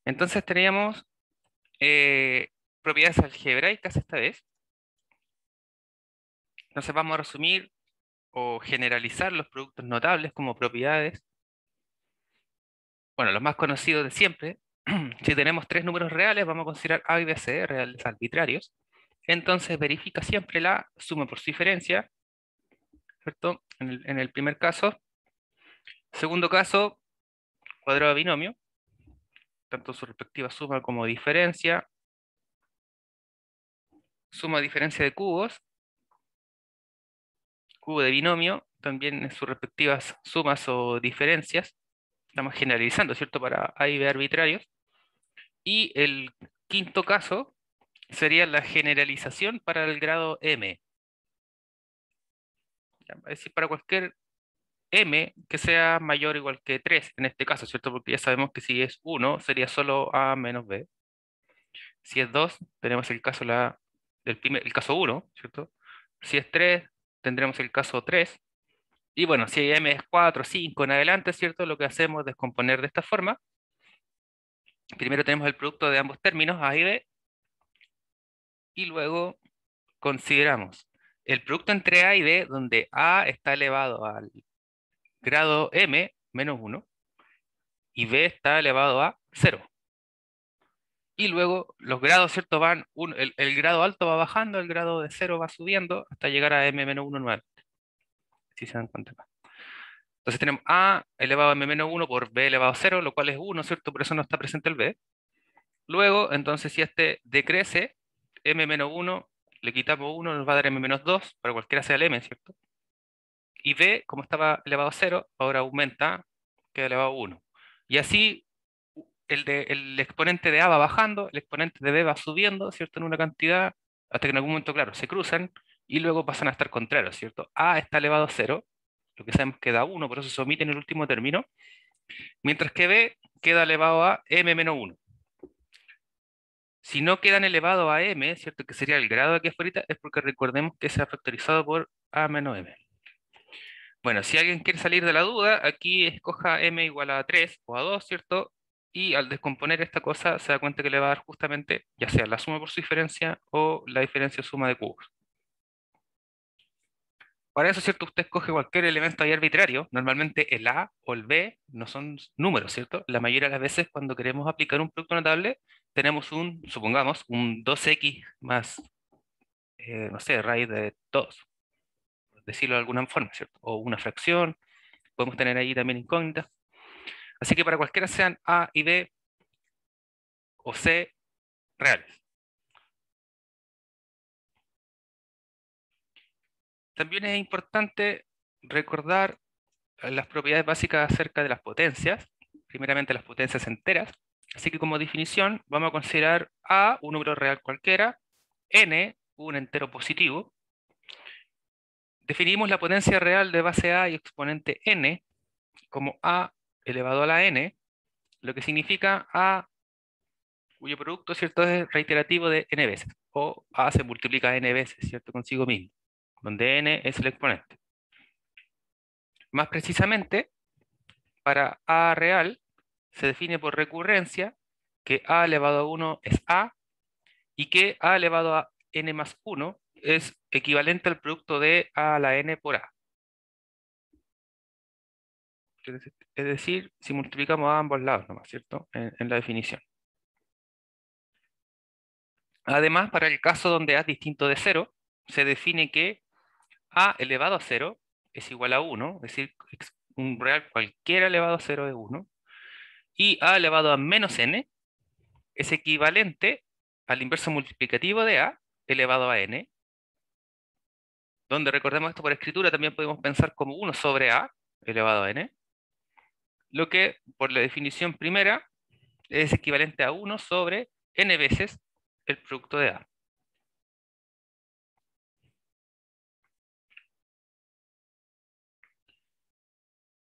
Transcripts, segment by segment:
Entonces teníamos propiedades algebraicas esta vez. Entonces vamos a resumir o generalizar los productos notables como propiedades. Bueno, los más conocidos de siempre. Si tenemos tres números reales, vamos a considerar A y B, C, reales arbitrarios. Entonces verifica siempre la suma por su diferencia, ¿cierto? En el primer caso. Segundo caso, cuadrado de binomio, tanto su respectiva suma como diferencia. Suma diferencia de cubos, cubo de binomio, también en sus respectivas sumas o diferencias. Estamos generalizando, ¿cierto? Para A y B arbitrarios. Y el quinto caso sería la generalización para el grado M. ¿Ya? Es decir, para cualquier M que sea mayor o igual que 3 en este caso, ¿cierto? Porque ya sabemos que si es 1 sería solo A menos B. Si es 2 tenemos el caso, el caso 1, ¿cierto? Si es 3 tendremos el caso 3. Y bueno, si M es 4, 5 en adelante, ¿cierto? Lo que hacemos es descomponer de esta forma. Primero tenemos el producto de ambos términos, A y B, y luego consideramos el producto entre A y B, donde A está elevado al grado M menos 1 y B está elevado a 0. Y luego los grados, ¿cierto? El grado alto va bajando, el grado de 0 va subiendo hasta llegar a M menos 1 nuevamente. Si se dan cuenta acá. Entonces tenemos A elevado a M menos 1 por B elevado a 0, lo cual es 1, ¿cierto? Por eso no está presente el B. Luego, entonces, si este decrece, M menos 1, le quitamos 1, nos va a dar M menos 2, para cualquiera sea el M, ¿cierto? Y B, como estaba elevado a 0, ahora aumenta, queda elevado a 1. Y así el exponente de A va bajando, el exponente de B va subiendo, ¿cierto? En una cantidad, hasta que en algún momento, claro, se cruzan y luego pasan a estar contrarios, ¿cierto? A está elevado a 0, lo que sabemos que da 1, por eso se omite en el último término, mientras que B queda elevado a M menos 1. Si no quedan elevados a M, ¿cierto? Que sería el grado de aquí afuera, es porque recordemos que se ha factorizado por A menos M. Bueno, si alguien quiere salir de la duda, aquí escoja M igual a 3 o a 2, ¿cierto? Y al descomponer esta cosa se da cuenta que le va a dar justamente ya sea la suma por su diferencia o la diferencia suma de cubos. Para eso, ¿cierto? Usted escoge cualquier elemento ahí arbitrario. Normalmente el A o el B no son números, ¿cierto? La mayoría de las veces cuando queremos aplicar un producto notable, tenemos supongamos, un 2x más, no sé, raíz de 2, por decirlo de alguna forma, ¿cierto? O una fracción, podemos tener ahí también incógnitas. Así que para cualquiera sean A y B o C reales. También es importante recordar las propiedades básicas acerca de las potencias, primeramente las potencias enteras. Así que como definición vamos a considerar A un número real cualquiera, N un entero positivo. Definimos la potencia real de base A y exponente N como A elevado a la N, lo que significa A cuyo producto, ¿cierto?, es reiterativo de n veces, o A se multiplica n veces, ¿cierto?, consigo mismo, donde n es el exponente. Más precisamente, para A real, se define por recurrencia que A elevado a 1 es A, y que A elevado a n más 1 es equivalente al producto de A a la n por A. Es decir, si multiplicamos a ambos lados nomás, ¿cierto?, en la definición. Además, para el caso donde A es distinto de 0, se define que A elevado a 0 es igual a 1, es decir, un real cualquiera elevado a 0 es 1, y A elevado a menos n es equivalente al inverso multiplicativo de A elevado a n, donde recordemos esto por escritura, también podemos pensar como 1 sobre A elevado a n, lo que por la definición primera es equivalente a 1 sobre n veces el producto de A.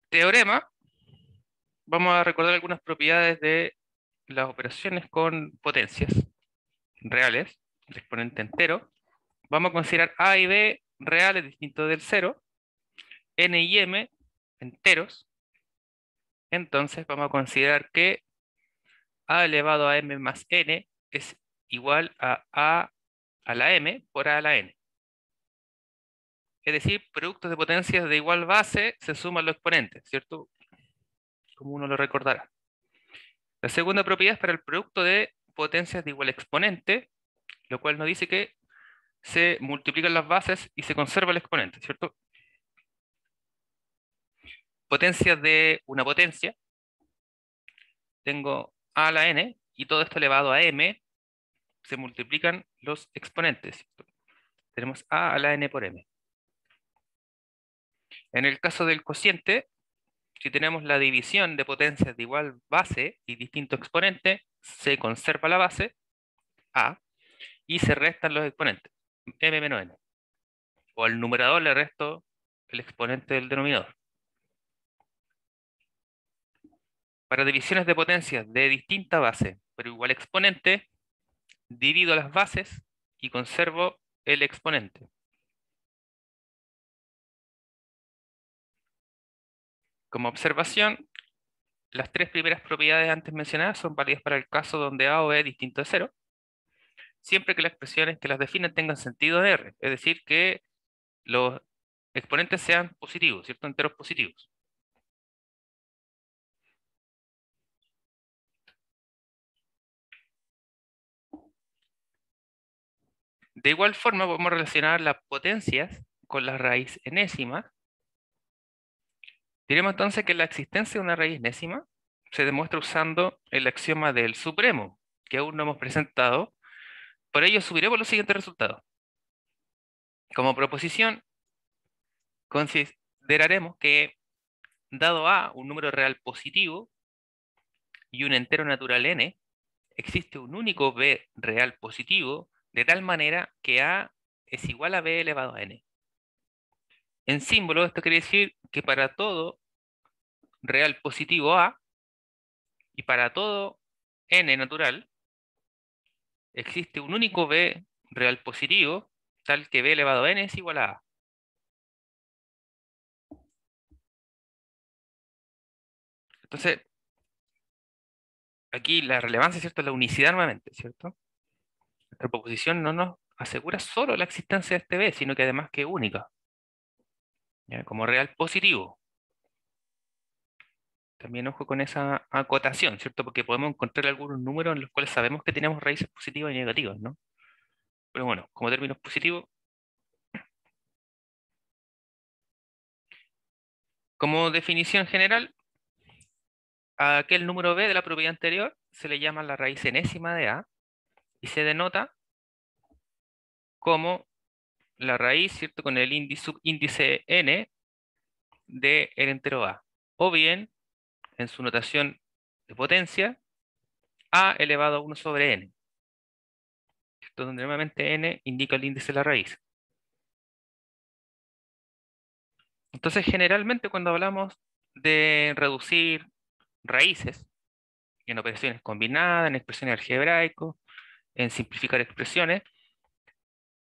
Teorema, vamos a recordar algunas propiedades de las operaciones con potencias reales, el exponente entero. Vamos a considerar A y B reales distintos del 0, N y M enteros. Entonces vamos a considerar que a elevado a m más n es igual a la m por a la n. Es decir, productos de potencias de igual base se suman los exponentes, ¿cierto? Como uno lo recordará. La segunda propiedad es para el producto de potencias de igual exponente, lo cual nos dice que se multiplican las bases y se conserva el exponente, ¿cierto? Potencias de una potencia, tengo a a la n, y todo esto elevado a m, se multiplican los exponentes, ¿cierto? Tenemos a la n por m. En el caso del cociente, si tenemos la división de potencias de igual base y distinto exponente, se conserva la base, a, y se restan los exponentes, m menos n. O al numerador le resto el exponente del denominador. Para divisiones de potencias de distinta base, pero igual exponente, divido las bases y conservo el exponente. Como observación, las tres primeras propiedades antes mencionadas son válidas para el caso donde a o b es distinto de cero, siempre que las expresiones que las definen tengan sentido de R, es decir, que los exponentes sean positivos, ¿cierto? Enteros positivos. De igual forma, podemos relacionar las potencias con la raíz enésima. Diremos entonces que la existencia de una raíz enésima se demuestra usando el axioma del supremo, que aún no hemos presentado. Por ello, subiremos los siguientes resultados. Como proposición, consideraremos que, dado A un número real positivo y un entero natural n, existe un único b real positivo, de tal manera que A es igual a b elevado a n. En símbolo, esto quiere decir que para todo real positivo A y para todo n natural, existe un único b real positivo, tal que b elevado a n es igual a A. Entonces, aquí la relevancia, ¿cierto? Es la unicidad nuevamente, ¿cierto? Nuestra proposición no nos asegura solo la existencia de este b, sino que además que es única, ¿ya? Como real positivo. También ojo con esa acotación, ¿cierto? Porque podemos encontrar algunos números en los cuales sabemos que tenemos raíces positivas y negativas, ¿no? Pero bueno, como términos positivos, como definición general, a aquel número b de la propiedad anterior se le llama la raíz enésima de A y se denota como la raíz, ¿cierto? Con el subíndice n de el entero A. O bien, en su notación de potencia, A elevado a 1 sobre n, ¿cierto? Donde normalmente n indica el índice de la raíz. Entonces, generalmente cuando hablamos de reducir raíces, en operaciones combinadas, en expresiones algebraicas, en simplificar expresiones,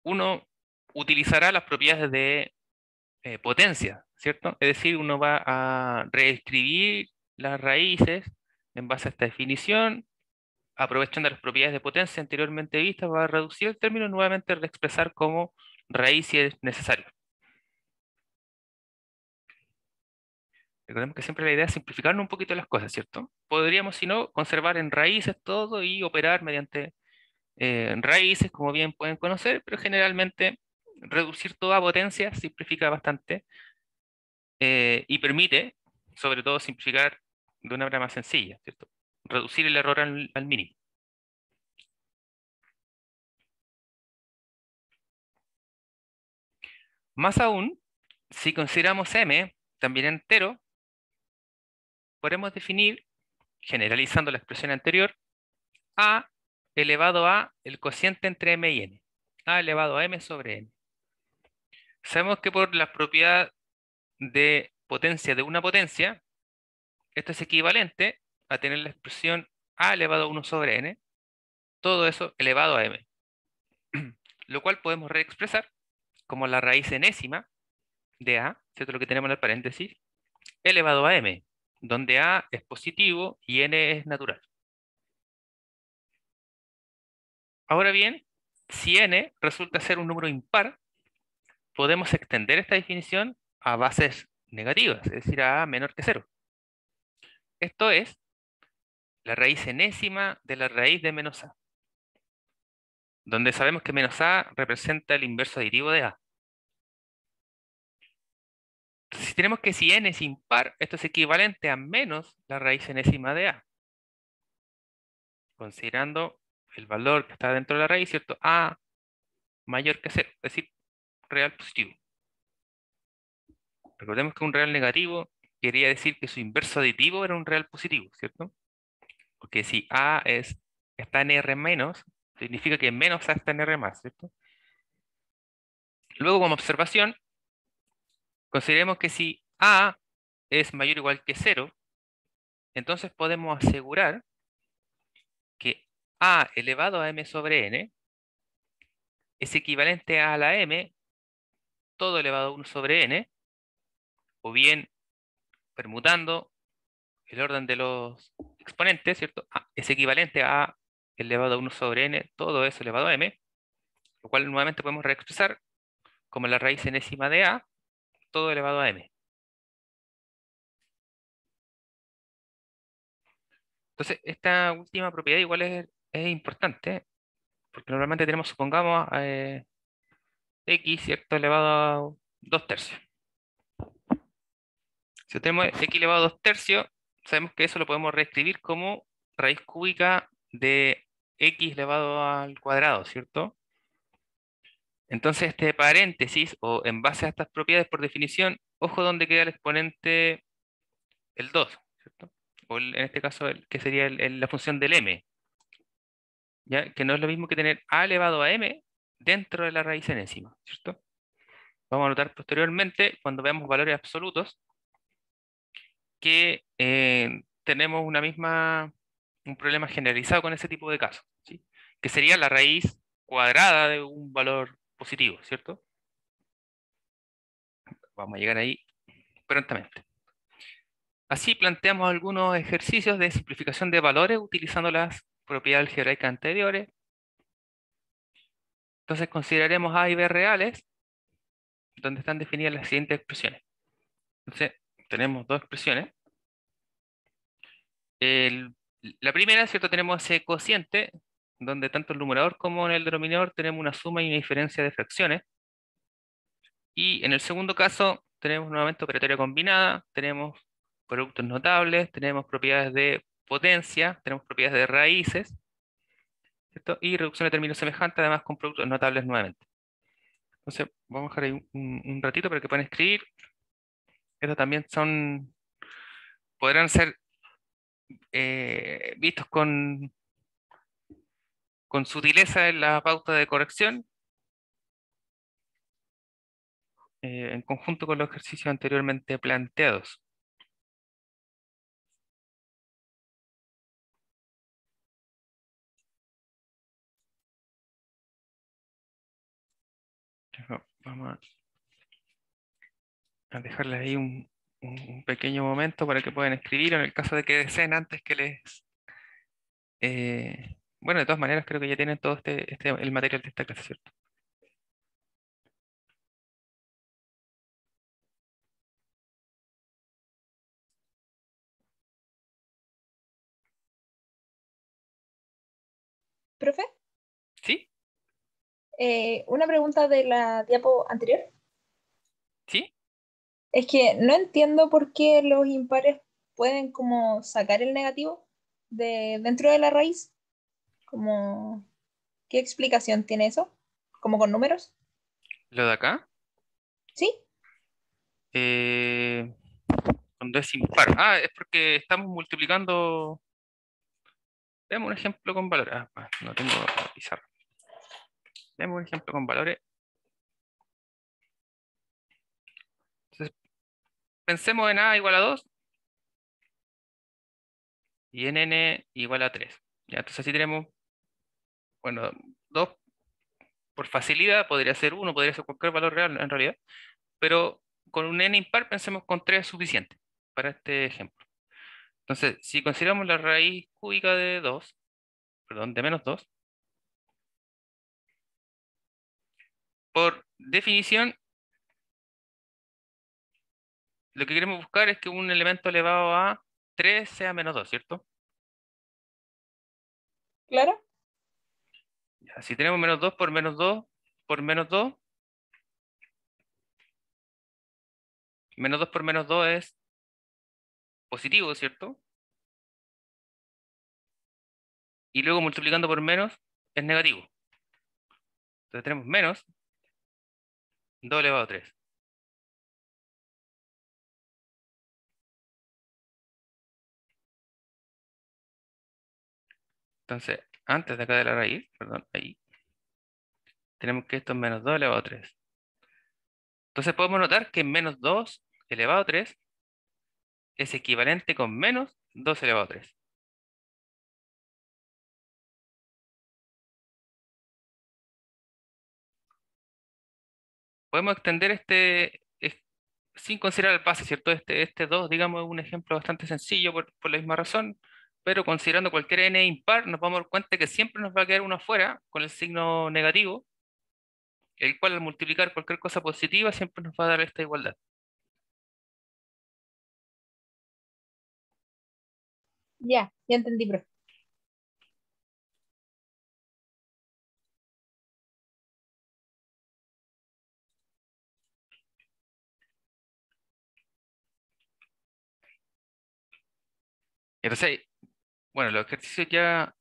uno utilizará las propiedades de potencia, ¿cierto? Es decir, uno va a reescribir las raíces en base a esta definición, aprovechando las propiedades de potencia anteriormente vistas, va a reducir el término y nuevamente expresar como raíz si es necesario. Recordemos que siempre la idea es simplificar un poquito las cosas, ¿cierto? Podríamos, si no, conservar en raíces todo y operar mediante raíces, como bien pueden conocer, pero generalmente reducir toda potencia simplifica bastante y permite, sobre todo, simplificar de una manera más sencilla, ¿cierto? Reducir el error al mínimo. Más aún, si consideramos m también entero, podemos definir, generalizando la expresión anterior, a elevado a el cociente entre m y n. A elevado a m sobre n. Sabemos que por la propiedad de potencia de una potencia, esto es equivalente a tener la expresión a elevado a 1 sobre n, todo eso elevado a m, lo cual podemos reexpresar como la raíz enésima de a, ¿cierto? Lo que tenemos en el paréntesis, elevado a m, donde a es positivo y n es natural. Ahora bien, si n resulta ser un número impar, podemos extender esta definición a bases negativas, es decir, a menor que cero. Esto es la raíz enésima de la raíz de menos a, donde sabemos que menos a representa el inverso aditivo de a. Entonces, si tenemos que si n es impar, esto es equivalente a menos la raíz enésima de a, considerando el valor que está dentro de la raíz, ¿cierto? A mayor que cero, es decir, real positivo. Recordemos que un real negativo quería decir que su inverso aditivo era un real positivo, ¿cierto? Porque si está en R menos, significa que menos A está en R más, ¿cierto? Luego, como observación, consideremos que si A es mayor o igual que cero, entonces podemos asegurar que A elevado a M sobre N es equivalente a la M todo elevado a 1 sobre N, o bien permutando el orden de los exponentes, ¿cierto? Es equivalente a elevado a 1 sobre N, todo eso elevado a M, lo cual nuevamente podemos reexpresar como la raíz enésima de A, todo elevado a M. Entonces, esta última propiedad igual es importante, porque normalmente tenemos, supongamos, x, ¿cierto? Elevado a 2 tercios. Si tenemos x elevado a 2 tercios, sabemos que eso lo podemos reescribir como raíz cúbica de x elevado al cuadrado, ¿cierto? Entonces, este paréntesis, o en base a estas propiedades por definición, ojo donde queda el exponente el 2, ¿cierto? O en este caso, que sería la función del m, ¿ya? Que no es lo mismo que tener a elevado a m dentro de la raíz enésima, ¿cierto? Vamos a notar posteriormente, cuando veamos valores absolutos, que tenemos un problema generalizado con ese tipo de casos, ¿sí? Que sería la raíz cuadrada de un valor positivo, ¿cierto? Vamos a llegar ahí prontamente. Así planteamos algunos ejercicios de simplificación de valores utilizando las propiedades algebraicas anteriores. Entonces consideraremos A y B reales, donde están definidas las siguientes expresiones. Entonces, tenemos dos expresiones. El- la primera, ¿cierto? Tenemos ese cociente, donde tanto el numerador como en el denominador tenemos una suma y una diferencia de fracciones. Y en el segundo caso, tenemos nuevamente operatoria combinada, tenemos productos notables, tenemos propiedades de potencia, tenemos propiedades de raíces, ¿cierto? Y reducción de términos semejantes, además con productos notables nuevamente. Entonces, vamos a dejar ahí un ratito para que puedan escribir. Estos también podrán ser vistos con sutileza en la pauta de corrección, en conjunto con los ejercicios anteriormente planteados. Vamos a dejarles ahí un pequeño momento para que puedan escribir en el caso de que deseen antes que bueno, de todas maneras creo que ya tienen todo el material de esta clase, ¿cierto? Profe, ¿Sí? una pregunta de la diapo anterior. ¿Sí? Es que no entiendo por qué los impares pueden como sacar el negativo de dentro de la raíz. Como, ¿qué explicación tiene eso? ¿Como con números? Lo de acá, ¿Sí? eh, cuando es impar. Ah, es porque estamos multiplicando. Veamos un ejemplo con valores. No tengo pizarra. Veamos un ejemplo con valores. Entonces, pensemos en A igual a 2 y en N igual a 3. Ya, entonces así tenemos, bueno, 2 por facilidad, podría ser uno, podría ser cualquier valor real en realidad, pero con un N impar pensemos con 3 es suficiente para este ejemplo. Entonces, si consideramos la raíz cúbica de 2, perdón, de menos 2, por definición, lo que queremos buscar es que un elemento elevado a 3 sea menos 2, ¿cierto? ¿Claro? Ya, si tenemos menos 2 por menos 2 por menos 2 por menos 2 es positivo, ¿cierto? Y luego multiplicando por menos es negativo. Entonces tenemos menos 2 elevado a 3. Entonces, antes de acá de la raíz, perdón, ahí, tenemos que esto es menos 2 elevado a 3. Entonces podemos notar que menos 2 elevado a 3 es equivalente con menos 2 elevado a 3. Podemos extender sin considerar el pase, ¿cierto? Este 2, digamos, es un ejemplo bastante sencillo por la misma razón, pero considerando cualquier n impar, nos vamos a dar cuenta que siempre nos va a quedar uno afuera con el signo negativo, el cual al multiplicar cualquier cosa positiva siempre nos va a dar esta igualdad. Ya entendí, profe. Entonces, bueno, los ejercicios ya,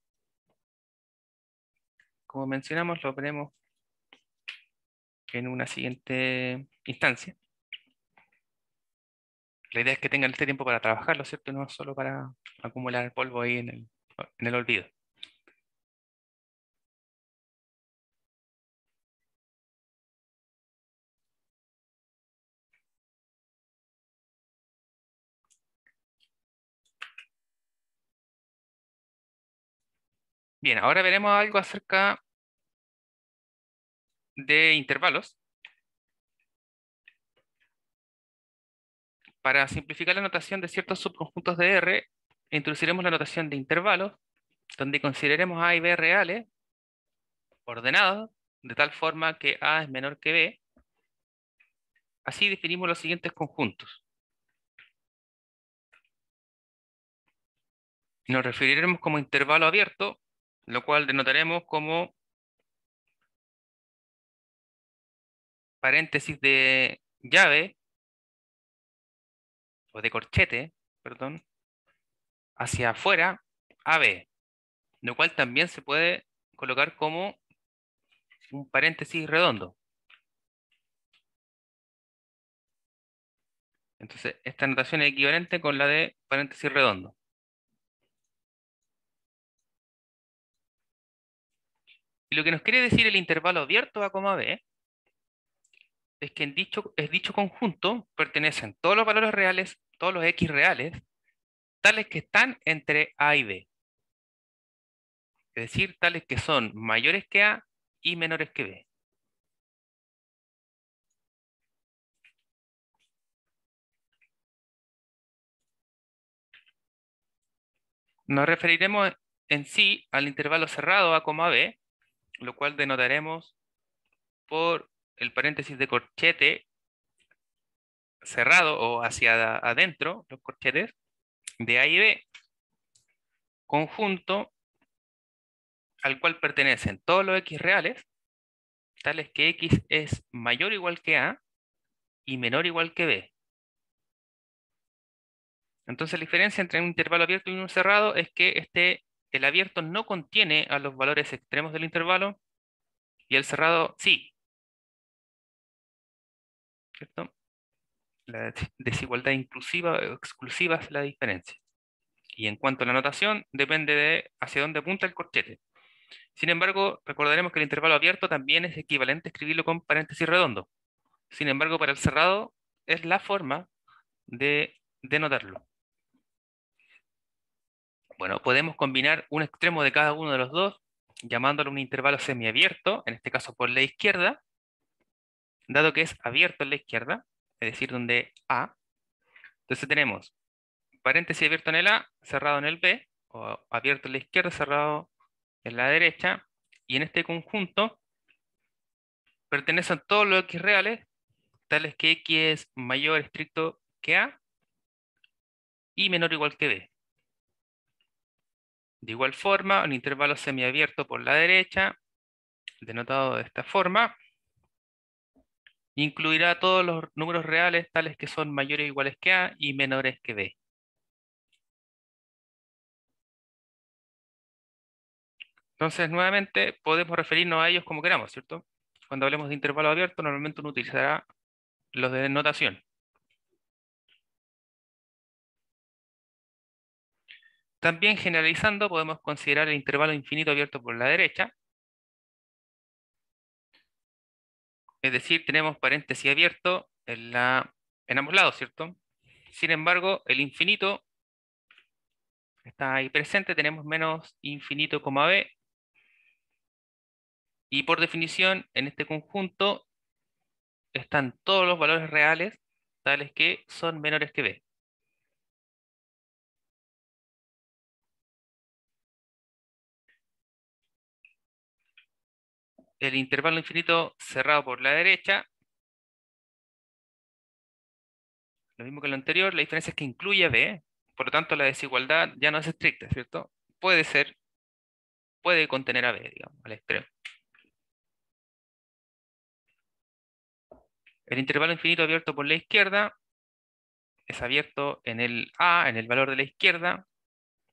como mencionamos, los veremos en una siguiente instancia. La idea es que tengan este tiempo para trabajarlo, ¿cierto? No solo para acumular el polvo ahí en el olvido. Bien, ahora veremos algo acerca de intervalos. Para simplificar la notación de ciertos subconjuntos de R, introduciremos la notación de intervalos, donde consideremos A y B reales, ordenados, de tal forma que A es menor que B. Así definimos los siguientes conjuntos. Nos referiremos como intervalo abierto, lo cual denotaremos como paréntesis de llave, o de corchete, perdón, hacia afuera, AB, lo cual también se puede colocar como un paréntesis redondo. Entonces, esta notación es equivalente con la de paréntesis redondo. Y lo que nos quiere decir el intervalo abierto A, B es que en dicho conjunto pertenecen todos los valores reales, todos los X reales, tales que están entre A y B. Es decir, tales que son mayores que A y menores que B. Nos referiremos en sí al intervalo cerrado A, B, lo cual denotaremos por el paréntesis de corchete cerrado o hacia adentro, los corchetes, de A y B, conjunto al cual pertenecen todos los X reales, tales que X es mayor o igual que A y menor o igual que B. Entonces la diferencia entre un intervalo abierto y uno cerrado es que el abierto no contiene a los valores extremos del intervalo y el cerrado sí, ¿cierto? La desigualdad inclusiva o exclusiva es la diferencia. Y en cuanto a la notación, depende de hacia dónde apunta el corchete. Sin embargo, recordaremos que el intervalo abierto también es equivalente a escribirlo con paréntesis redondo. Sin embargo, para el cerrado es la forma de denotarlo. Bueno, podemos combinar un extremo de cada uno de los dos, llamándolo un intervalo semiabierto, en este caso por la izquierda, dado que es abierto en la izquierda, es decir, donde A. Entonces tenemos paréntesis abierto en el A, cerrado en el B, o abierto en la izquierda, cerrado en la derecha, y en este conjunto pertenecen todos los x reales, tales que x es mayor estricto que a y menor o igual que b. De igual forma, un intervalo semiabierto por la derecha, denotado de esta forma, incluirá todos los números reales tales que son mayores o iguales que a y menores que b. Entonces, nuevamente, podemos referirnos a ellos como queramos, ¿cierto? Cuando hablemos de intervalo abierto, normalmente uno utilizará los de notación. También generalizando, podemos considerar el intervalo infinito abierto por la derecha. Es decir, tenemos paréntesis abierto en ambos lados, ¿cierto? Sin embargo, el infinito está ahí presente, tenemos menos infinito, b, y por definición, en este conjunto están todos los valores reales, tales que son menores que b. El intervalo infinito cerrado por la derecha, lo mismo que lo anterior, la diferencia es que incluye a b, por lo tanto la desigualdad ya no es estricta, ¿cierto? Puede contener a b, digamos, al extremo. El intervalo infinito abierto por la izquierda es abierto en el a, en el valor de la izquierda,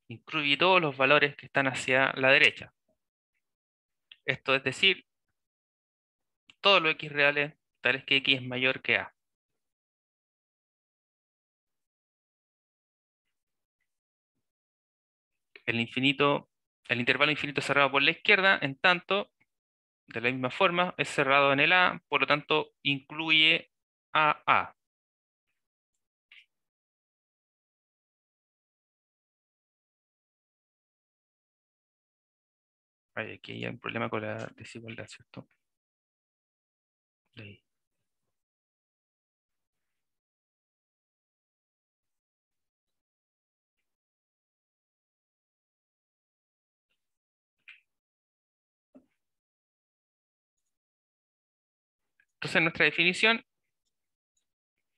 incluye todos los valores que están hacia la derecha. Esto es decir, todos los x reales, tales que x es mayor que a. El intervalo infinito cerrado por la izquierda, en tanto, de la misma forma, es cerrado en el a, por lo tanto, incluye a a. Ay, aquí hay un problema con la desigualdad, ¿cierto? Ahí. Entonces, en nuestra definición,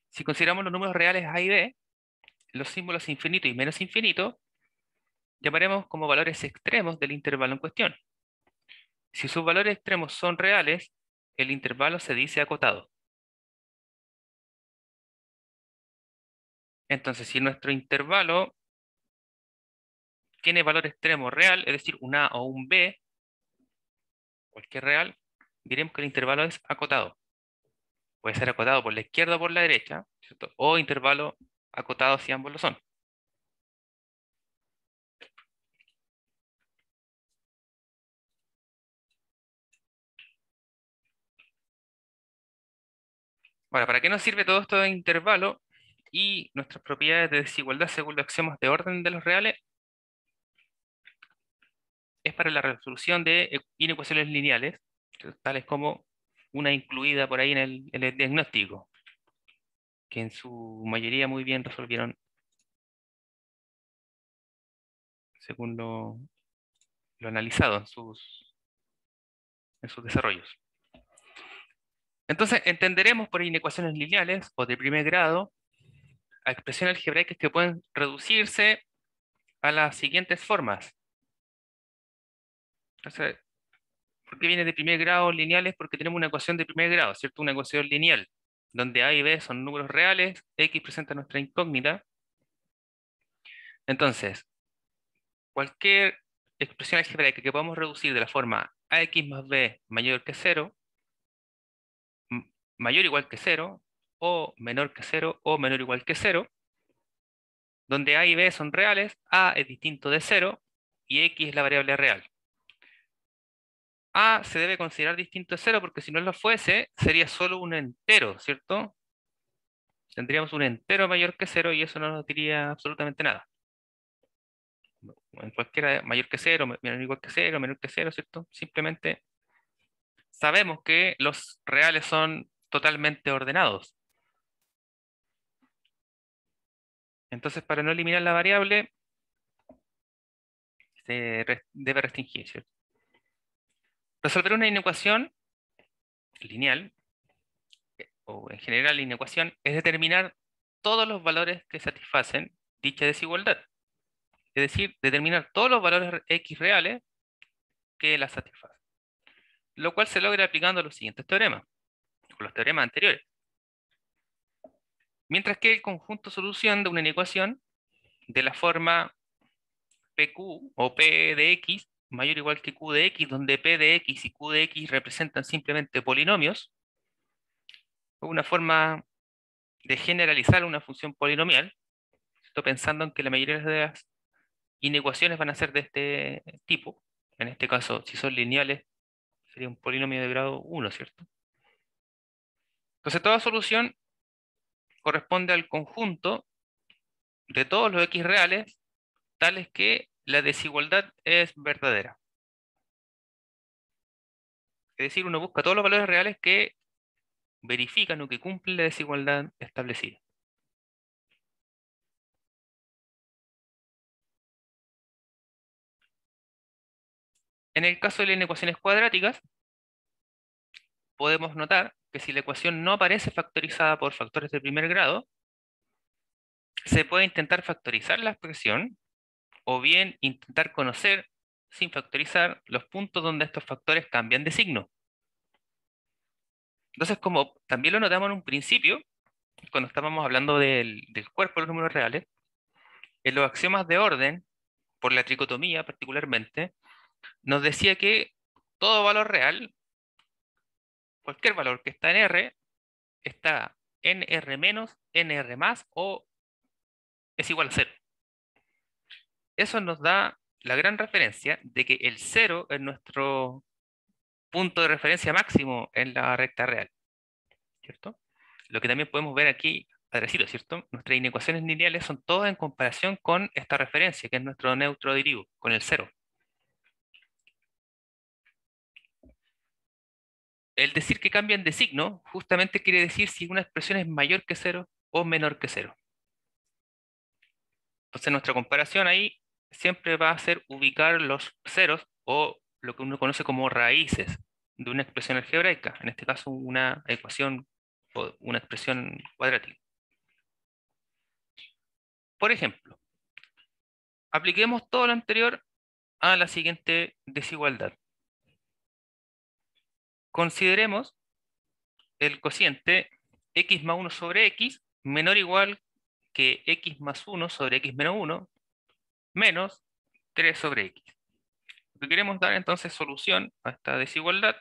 si consideramos los números reales a y b, los símbolos infinito y menos infinito, llamaremos como valores extremos del intervalo en cuestión. Si sus valores extremos son reales, el intervalo se dice acotado. Entonces, si nuestro intervalo tiene valor extremo real, es decir, un a o un b, cualquier real, diremos que el intervalo es acotado. Puede ser acotado por la izquierda o por la derecha, ¿cierto? O intervalo acotado si ambos lo son. Ahora, ¿para qué nos sirve todo esto de intervalo y nuestras propiedades de desigualdad según los axiomas de orden de los reales? Es para la resolución de inecuaciones lineales, tales como una incluida por ahí en el diagnóstico, que en su mayoría muy bien resolvieron según lo analizado en sus desarrollos. Entonces, entenderemos por inecuaciones lineales o de primer grado a expresiones algebraicas que pueden reducirse a las siguientes formas. Entonces, ¿por qué viene de primer grado lineales? Porque tenemos una ecuación de primer grado, ¿cierto? Una ecuación lineal, donde a y b son números reales, x presenta nuestra incógnita. Entonces, cualquier expresión algebraica que podamos reducir de la forma ax más b mayor que 0, mayor o igual que 0, o menor que 0, o menor o igual que 0, donde a y b son reales, a es distinto de 0 y x es la variable real. A se debe considerar distinto de 0 porque si no lo fuese, sería solo un entero, ¿cierto? Tendríamos un entero mayor que 0 y eso no nos diría absolutamente nada. En cualquiera mayor que 0, menor o igual que 0, menor que 0, ¿cierto? Simplemente sabemos que los reales son totalmente ordenados. Entonces, para no eliminar la variable, debe restringir, ¿cierto? Resolver una inecuación lineal, o en general la inecuación, es determinar todos los valores que satisfacen dicha desigualdad. Es decir, determinar todos los valores x reales que la satisfacen. Lo cual se logra aplicando los siguientes teoremas, o los teoremas anteriores. Mientras que el conjunto solución de una inecuación de la forma PQ o P de X mayor o igual que Q de X, donde P de X y Q de X representan simplemente polinomios, es una forma de generalizar una función polinomial, estoy pensando en que la mayoría de las inecuaciones van a ser de este tipo. En este caso, si son lineales, sería un polinomio de grado 1, ¿cierto? Entonces, toda solución corresponde al conjunto de todos los x reales, tales que la desigualdad es verdadera. Es decir, uno busca todos los valores reales que verifican o que cumplen la desigualdad establecida. En el caso de las inecuaciones cuadráticas, podemos notar que si la ecuación no aparece factorizada por factores de primer grado, se puede intentar factorizar la expresión o bien intentar conocer, sin factorizar, los puntos donde estos factores cambian de signo. Entonces, como también lo notamos en un principio, cuando estábamos hablando del cuerpo de los números reales, en los axiomas de orden, por la tricotomía particularmente, nos decía que todo valor real, cualquier valor que está en R, está en R menos, en R más o es igual a cero. Eso nos da la gran referencia de que el cero es nuestro punto de referencia máximo en la recta real, ¿cierto? Lo que también podemos ver aquí, padrecito, ¿cierto? Nuestras inecuaciones lineales son todas en comparación con esta referencia, que es nuestro neutro dirivo, con el cero. El decir que cambian de signo justamente quiere decir si una expresión es mayor que cero o menor que cero. Entonces nuestra comparación ahí siempre va a ser ubicar los ceros o lo que uno conoce como raíces de una expresión algebraica, en este caso una ecuación o una expresión cuadrática. Por ejemplo, apliquemos todo lo anterior a la siguiente desigualdad. Consideremos el cociente x más 1 sobre x menor o igual que x más 1 sobre x menos 1 menos 3 sobre x. Lo que queremos dar entonces solución a esta desigualdad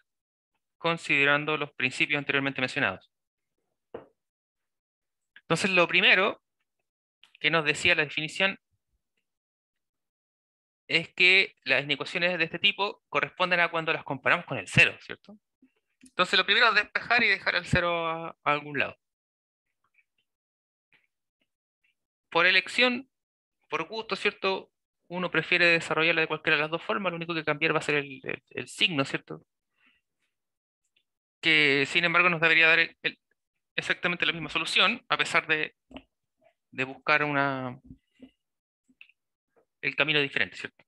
considerando los principios anteriormente mencionados. Entonces lo primero que nos decía la definición es que las inecuaciones de este tipo corresponden a cuando las comparamos con el cero, ¿cierto? Entonces lo primero es despejar y dejar el cero a algún lado. Por elección, por gusto, ¿cierto? Uno prefiere desarrollarla de cualquiera de las dos formas, lo único que cambiar va a ser el signo, ¿cierto? Que sin embargo nos debería dar exactamente la misma solución, a pesar de buscar el camino diferente, ¿cierto?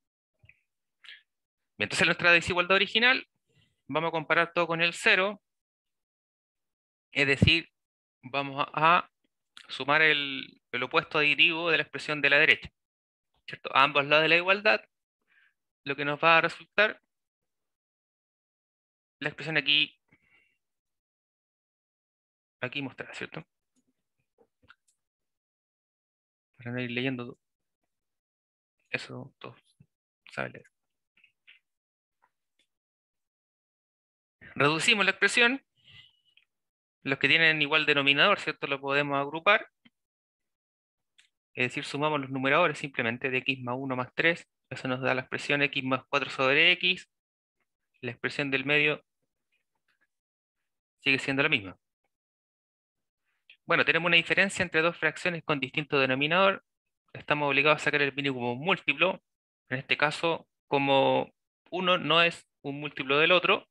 Bien, entonces nuestra desigualdad original, vamos a comparar todo con el cero, es decir, vamos a sumar el opuesto aditivo de la expresión de la derecha, ¿cierto? A ambos lados de la igualdad, lo que nos va a resultar la expresión aquí mostrada, ¿cierto? Para no ir leyendo eso, todos saben leer. Reducimos la expresión, los que tienen igual denominador, ¿cierto? Lo podemos agrupar, es decir, sumamos los numeradores simplemente de x más 1 más 3, eso nos da la expresión x más 4 sobre x, la expresión del medio sigue siendo la misma. Bueno, tenemos una diferencia entre dos fracciones con distinto denominador, estamos obligados a sacar el mínimo como un múltiplo, en este caso, como uno no es un múltiplo del otro,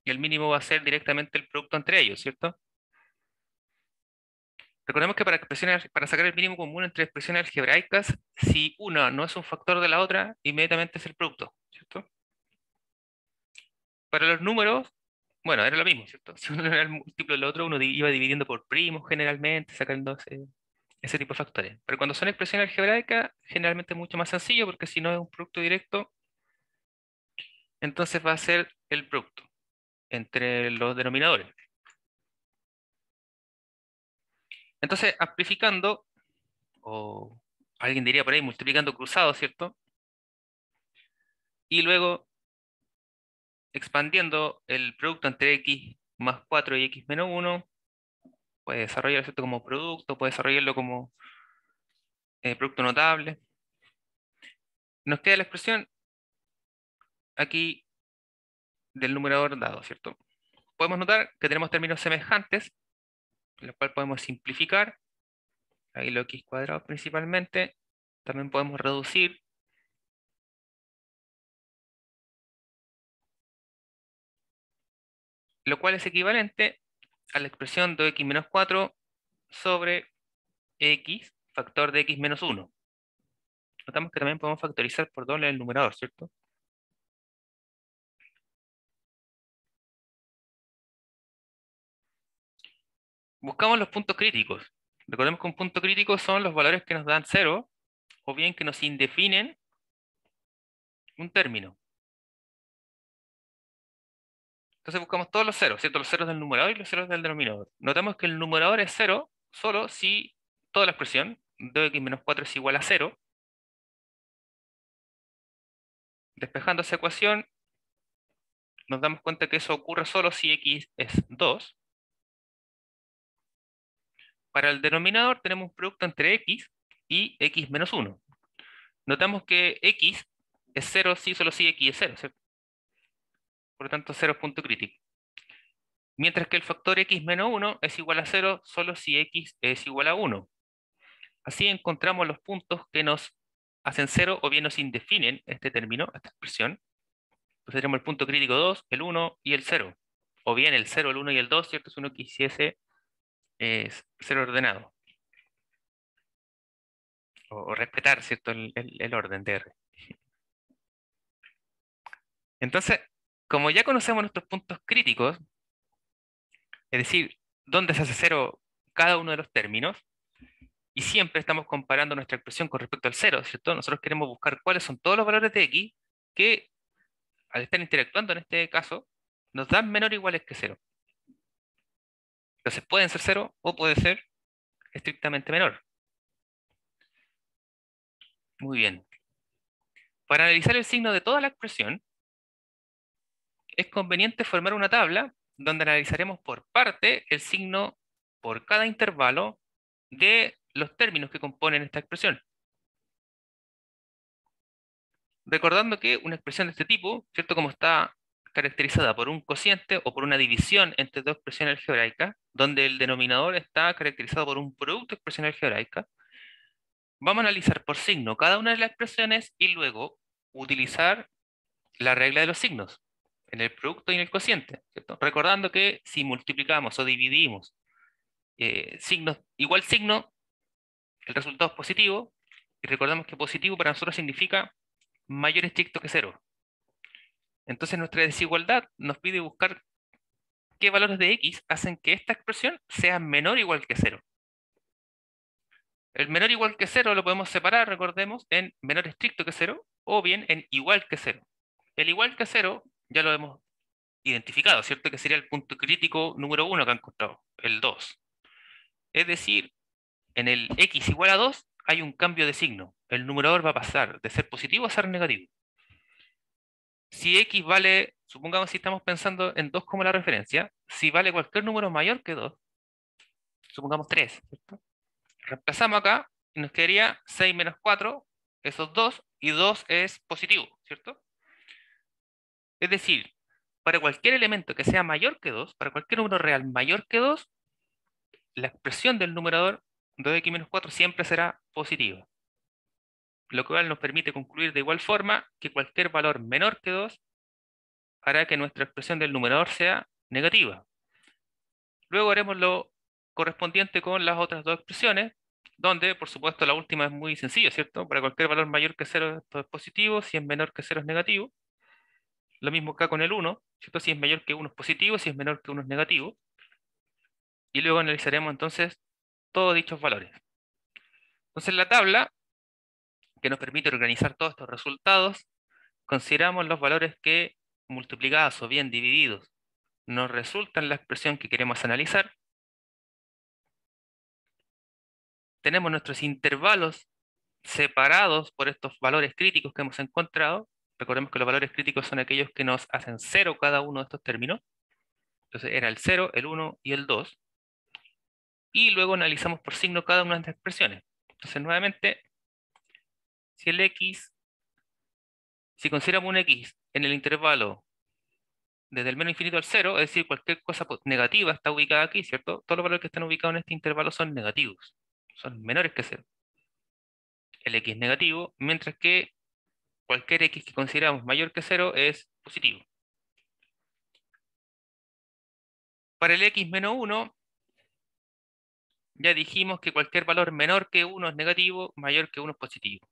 el mínimo va a ser directamente el producto entre ellos, ¿cierto? Recordemos que para sacar el mínimo común entre expresiones algebraicas, si una no es un factor de la otra, inmediatamente es el producto, ¿cierto? Para los números, Bueno, era lo mismo, ¿cierto? Si uno era el múltiplo del otro, uno iba dividiendo por primos generalmente, sacando ese tipo de factores. Pero cuando son expresiones algebraicas, generalmente es mucho más sencillo, porque si no es un producto directo, entonces va a ser el producto entre los denominadores. Entonces, amplificando, o alguien diría por ahí, multiplicando cruzado, ¿cierto? Y luego expandiendo el producto entre x más 4 y x menos 1, puede desarrollarlo, ¿cierto?, como producto, puede desarrollarlo como producto notable. Nos queda la expresión aquí del numerador dado, ¿cierto? Podemos notar que tenemos términos semejantes, lo cual podemos simplificar. Ahí lo x cuadrado principalmente. También podemos reducir. Lo cual es equivalente a la expresión de x menos 4 sobre x factor de x menos 1. Notamos que también podemos factorizar por doble el numerador, ¿cierto? Buscamos los puntos críticos. Recordemos que un punto crítico son los valores que nos dan 0 o bien que nos indefinen un término. Entonces buscamos todos los ceros, ¿cierto? Los ceros del numerador y los ceros del denominador. Notamos que el numerador es 0 solo si toda la expresión de x menos 4 es igual a 0. Despejando esa ecuación, nos damos cuenta que eso ocurre solo si x es 2. Para el denominador tenemos un producto entre x y x menos 1. Notamos que x es 0 si solo si x es 0, ¿cierto? Por lo tanto, 0 es punto crítico. Mientras que el factor x menos 1 es igual a 0 solo si x es igual a 1. Así encontramos los puntos que nos hacen 0 o bien nos indefinen este término, esta expresión. Entonces tenemos el punto crítico 2, el 1 y el 0. O bien el 0, el 1 y el 2, ¿cierto? Si uno quisiese ser ordenado. O respetar, ¿cierto? El orden de R. Entonces, como ya conocemos nuestros puntos críticos, es decir, dónde se hace 0 cada uno de los términos, y siempre estamos comparando nuestra expresión con respecto al 0, ¿cierto? Nosotros queremos buscar cuáles son todos los valores de x que, al estar interactuando en este caso, nos dan menor o iguales que 0. Entonces pueden ser 0 o puede ser estrictamente menor. Muy bien. Para analizar el signo de toda la expresión, es conveniente formar una tabla donde analizaremos por parte el signo por cada intervalo de los términos que componen esta expresión. Recordando que una expresión de este tipo, ¿cierto? Como está caracterizada por un cociente o por una división entre dos expresiones algebraicas, donde el denominador está caracterizado por un producto de expresión algebraica, vamos a analizar por signo cada una de las expresiones y luego utilizar la regla de los signos en el producto y en el cociente, ¿cierto? Recordando que si multiplicamos o dividimos signos igual signo, el resultado es positivo, y recordamos que positivo para nosotros significa mayor estricto que 0. Entonces nuestra desigualdad nos pide buscar qué valores de x hacen que esta expresión sea menor o igual que 0. El menor o igual que 0 lo podemos separar, recordemos, en menor estricto que 0 o bien en igual que 0. El igual que 0 ya lo hemos identificado, ¿cierto? Que sería el punto crítico número 1 que han encontrado, el 2. Es decir, en el x igual a 2 hay un cambio de signo. El numerador va a pasar de ser positivo a ser negativo. Si x vale, supongamos si estamos pensando en 2 como la referencia, si vale cualquier número mayor que 2, supongamos 3, ¿cierto? Reemplazamos acá y nos quedaría 6 menos 4, esos 2, y 2 es positivo, ¿cierto? Es decir, para cualquier elemento que sea mayor que 2, para cualquier número real mayor que 2, la expresión del numerador 2x menos 4 siempre será positiva. Lo cual nos permite concluir de igual forma que cualquier valor menor que 2 hará que nuestra expresión del numerador sea negativa. Luego haremos lo correspondiente con las otras dos expresiones, donde por supuesto la última es muy sencilla, ¿cierto? Para cualquier valor mayor que 0 esto es positivo, si es menor que 0 es negativo. Lo mismo acá con el 1, ¿cierto? Si es mayor que 1 es positivo, si es menor que 1 es negativo. Y luego analizaremos entonces todos dichos valores. Entonces la tabla, que nos permite organizar todos estos resultados, consideramos los valores que, multiplicados o bien divididos, nos resultan la expresión que queremos analizar. Tenemos nuestros intervalos separados por estos valores críticos que hemos encontrado. Recordemos que los valores críticos son aquellos que nos hacen cero cada uno de estos términos. Entonces era el 0, el 1 y el 2. Y luego analizamos por signo cada una de estas expresiones. Entonces nuevamente, si el x, si consideramos un x en el intervalo desde el menos infinito al 0, es decir, cualquier cosa negativa está ubicada aquí, ¿cierto? Todos los valores que están ubicados en este intervalo son negativos, son menores que 0. El x es negativo, mientras que cualquier x que consideramos mayor que 0 es positivo. Para el x menos 1, ya dijimos que cualquier valor menor que 1 es negativo, mayor que 1 es positivo.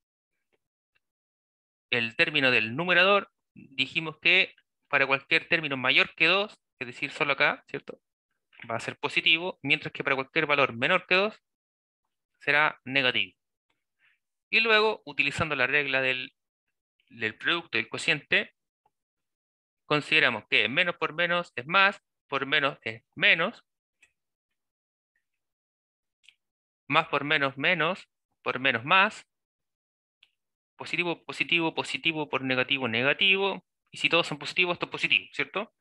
El término del numerador, dijimos que para cualquier término mayor que 2, es decir, solo acá, ¿cierto? Va a ser positivo, mientras que para cualquier valor menor que 2 será negativo. Y luego, utilizando la regla del producto y el cociente, consideramos que menos por menos es más, por menos es menos, más por menos menos, por menos más, positivo, positivo, positivo por negativo, negativo, y si todos son positivos, esto es positivo, ¿cierto?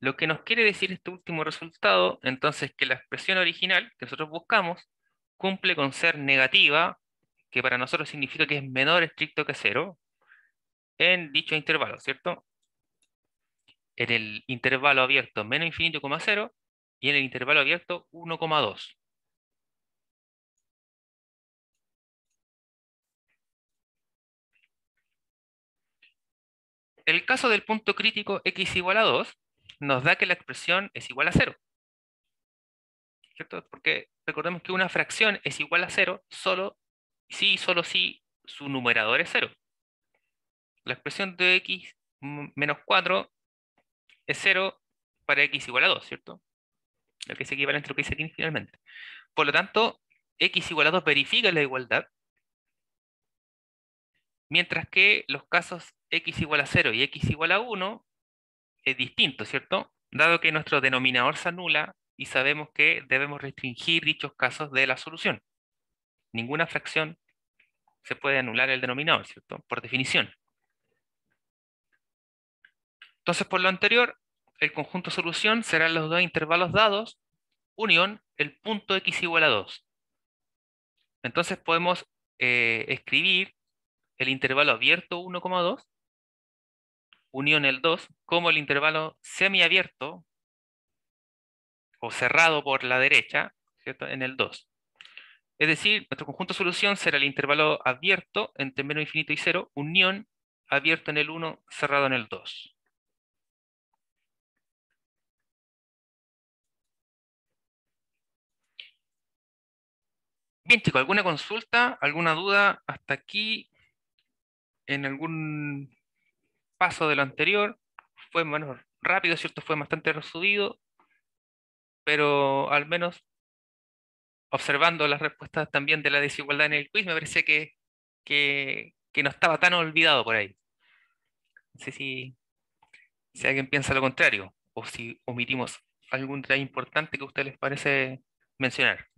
Lo que nos quiere decir este último resultado, entonces, que la expresión original que nosotros buscamos cumple con ser negativa, que para nosotros significa que es menor estricto que cero, en dicho intervalo, ¿cierto? En el intervalo abierto menos infinito, cero, y en el intervalo abierto 1,2. El caso del punto crítico x igual a 2 nos da que la expresión es igual a 0, ¿cierto? Porque recordemos que una fracción es igual a 0 solo si su numerador es 0. La expresión de x menos 4 es 0 para x igual a 2, ¿cierto? Lo que es equivalente a lo que dice aquí finalmente. Por lo tanto, x igual a 2 verifica la igualdad, mientras que los casos x igual a 0 y x igual a 1 es distinto, ¿cierto? Dado que nuestro denominador se anula y sabemos que debemos restringir dichos casos de la solución. Ninguna fracción se puede anular el denominador, ¿cierto? Por definición. Entonces, por lo anterior, el conjunto solución serán los dos intervalos dados, unión el punto x igual a 2. Entonces podemos escribir el intervalo abierto 1,2, unión el 2, como el intervalo semiabierto o cerrado por la derecha, ¿cierto? En el 2. Es decir, nuestro conjunto solución será el intervalo abierto entre menos infinito y 0, unión abierto en el 1, cerrado en el 2. Bien, chicos, ¿alguna consulta, alguna duda hasta aquí en algún paso de lo anterior? Fue menos rápido, ¿cierto? Fue bastante resumido, pero al menos observando las respuestas también de la desigualdad en el quiz, me parece que no estaba tan olvidado por ahí. No sé si alguien piensa lo contrario, o si omitimos algún detalle importante que a ustedes les parece mencionar.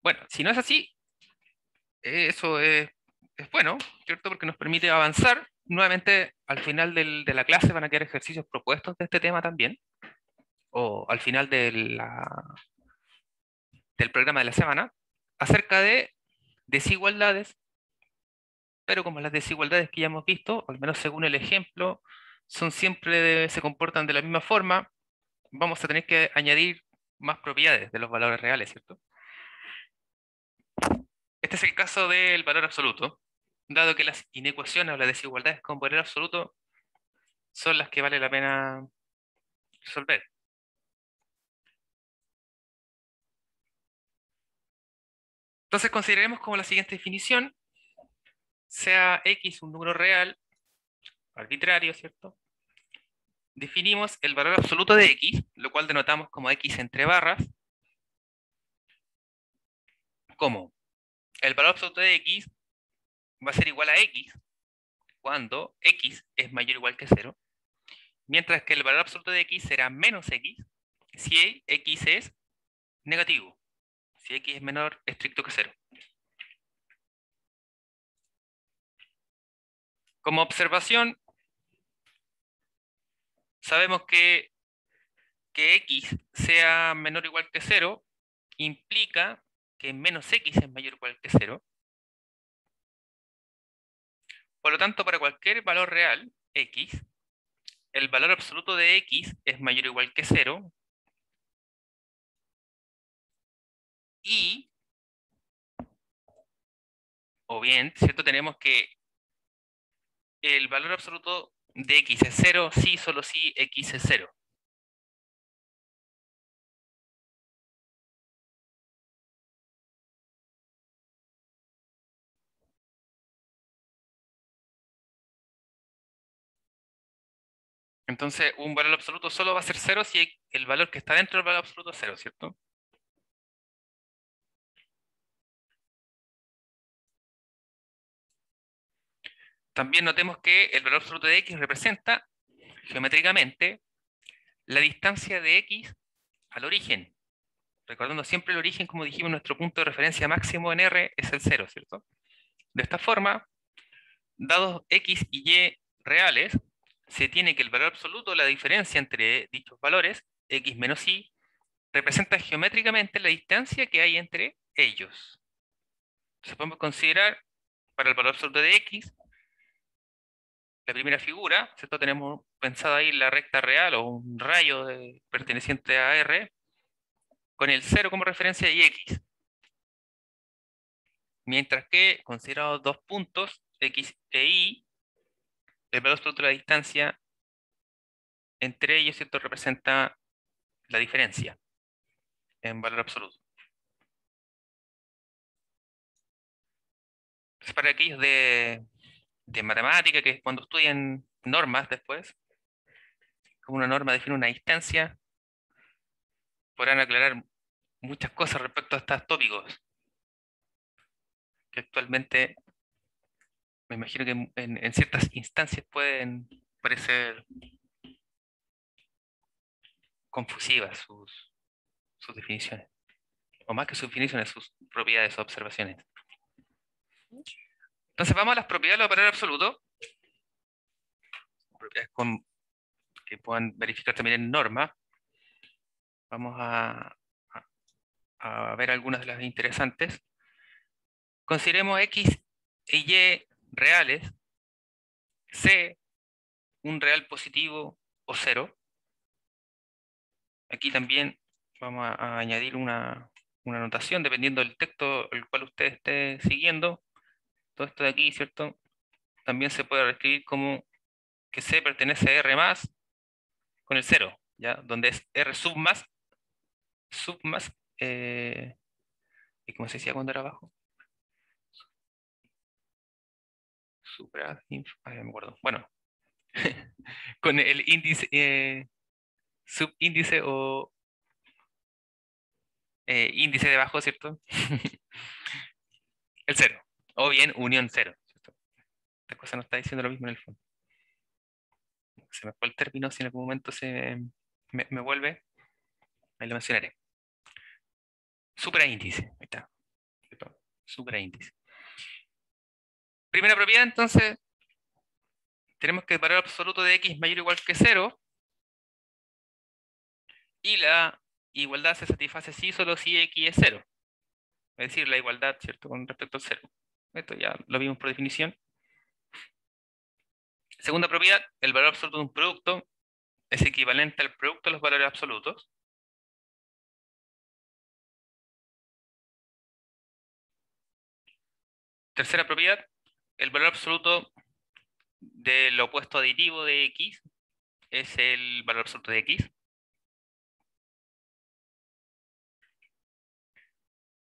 Bueno, si no es así, eso es bueno, ¿cierto? Porque nos permite avanzar. Nuevamente, al final de la clase van a quedar ejercicios propuestos de este tema también, o al final del programa de la semana, acerca de desigualdades, pero como las desigualdades que ya hemos visto, al menos según el ejemplo, son siempre se comportan de la misma forma, vamos a tener que añadir más propiedades de los valores reales, ¿cierto? Este es el caso del valor absoluto. dado que las inecuaciones o las desigualdades con poder absoluto son las que vale la pena resolver. Entonces consideremos como la siguiente definición, sea X un número real, arbitrario, ¿cierto? Definimos el valor absoluto de X, lo cual denotamos como X entre barras, como el valor absoluto de X va a ser igual a X cuando X es mayor o igual que 0, mientras que el valor absoluto de X será menos X si X es negativo, si X es menor estricto que 0. Como observación, sabemos que X sea menor o igual que 0 implica que menos X es mayor o igual que 0. Por lo tanto, para cualquier valor real, X, el valor absoluto de X es mayor o igual que 0 y, o bien, ¿cierto? Tenemos que el valor absoluto de X es 0 si, solo si X es 0. Entonces, un valor absoluto solo va a ser 0 si el valor que está dentro del valor absoluto es 0, ¿cierto? También notemos que el valor absoluto de X representa geométricamente la distancia de X al origen. Recordando siempre el origen, como dijimos, nuestro punto de referencia máximo en R es el 0, ¿cierto? De esta forma, dados X y Y reales, se tiene que el valor absoluto, la diferencia entre dichos valores, X menos Y, representa geométricamente la distancia que hay entre ellos. Entonces podemos considerar para el valor absoluto de X, la primera figura, ¿cierto? Tenemos pensado ahí la recta real o un rayo perteneciente a R, con el 0 como referencia y X. Mientras que, considerados dos puntos, X e Y, el valor absoluto de la distancia entre ellos, ¿cierto? Representa la diferencia en valor absoluto. Entonces, para aquellos de matemática, que cuando estudian normas después, como una norma define una distancia, podrán aclarar muchas cosas respecto a estos tópicos, que actualmente me imagino que en ciertas instancias pueden parecer confusivas sus definiciones, o más que sus definiciones, sus propiedades o observaciones. Entonces vamos a las propiedades del operador absoluto, propiedades que puedan verificar también en norma. Vamos a ver algunas de las interesantes. Consideremos X e Y reales, C un real positivo o 0. Aquí también vamos a añadir una anotación dependiendo del texto el cual usted esté siguiendo. Todo esto de aquí, ¿cierto? También se puede reescribir como que C pertenece a R más con el 0, ¿ya? Donde es R sub más, ¿y cómo se decía cuando era abajo? Supra, ay, no me acuerdo. Bueno, con el índice, subíndice o índice debajo, ¿cierto? El 0. O bien unión 0, ¿cierto? Esta cosa no está diciendo lo mismo en el fondo. Se me fue el término, si en algún momento me vuelve, ahí lo mencionaré. Supraíndice, ahí está. Supraíndice. Primera propiedad, entonces, tenemos que el valor absoluto de X mayor o igual que 0 y la igualdad se satisface si solo si X es 0. Es decir, la igualdad, ¿cierto? Con respecto al 0. Esto ya lo vimos por definición. Segunda propiedad, el valor absoluto de un producto es equivalente al producto de los valores absolutos. Tercera propiedad, el valor absoluto del opuesto aditivo de X es el valor absoluto de X.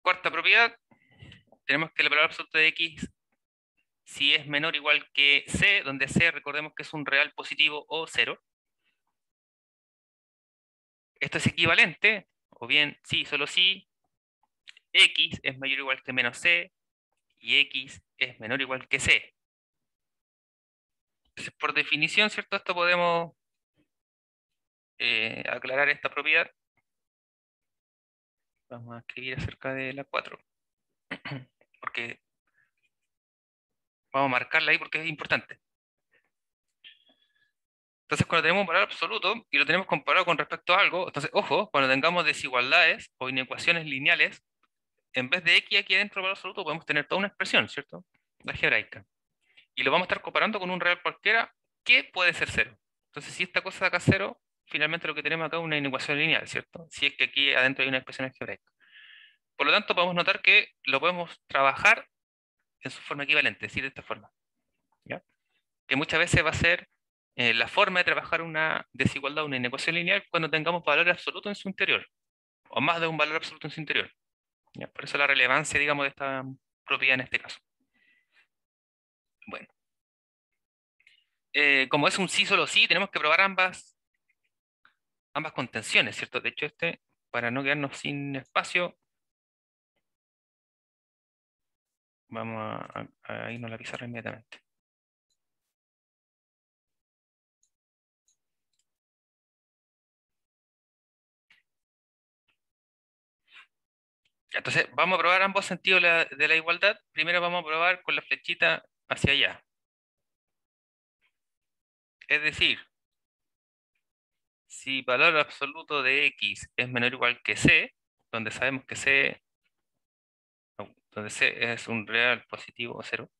Cuarta propiedad, tenemos que el valor absoluto de X, si es menor o igual que C, donde C recordemos que es un real positivo o cero. Esto es equivalente, o bien sí, solo si X es mayor o igual que menos C y X es menor o igual que C. Entonces, por definición, ¿cierto? Esto podemos aclarar esta propiedad. Vamos a escribir acerca de la 4, porque vamos a marcarla ahí porque es importante. Entonces, cuando tenemos un valor absoluto y lo tenemos comparado con respecto a algo, entonces, ojo, cuando tengamos desigualdades o inecuaciones lineales, en vez de x aquí adentro del valor absoluto, podemos tener toda una expresión, ¿cierto? La algebraica. Y lo vamos a estar comparando con un real cualquiera que puede ser cero. Entonces, si esta cosa acá es cero, finalmente lo que tenemos acá es una inecuación lineal, ¿cierto? Si es que aquí adentro hay una expresión algebraica. Por lo tanto, podemos notar que lo podemos trabajar en su forma equivalente, es decir, de esta forma, ¿ya? Que muchas veces va a ser la forma de trabajar una desigualdad, una inecuación lineal, cuando tengamos valor absoluto en su interior, o más de un valor absoluto en su interior, ¿ya? Por eso la relevancia, digamos, de esta propiedad en este caso. Bueno, como es un sí solo sí, tenemos que probar ambas contenciones, ¿cierto? De hecho, para no quedarnos sin espacio, vamos a irnos a la pizarra inmediatamente. Entonces, vamos a probar ambos sentidos de la igualdad. Primero vamos a probar con la flechita hacia allá. Es decir, si valor absoluto de x es menor o igual que c, donde sabemos que c, no, donde c es un real positivo o cero,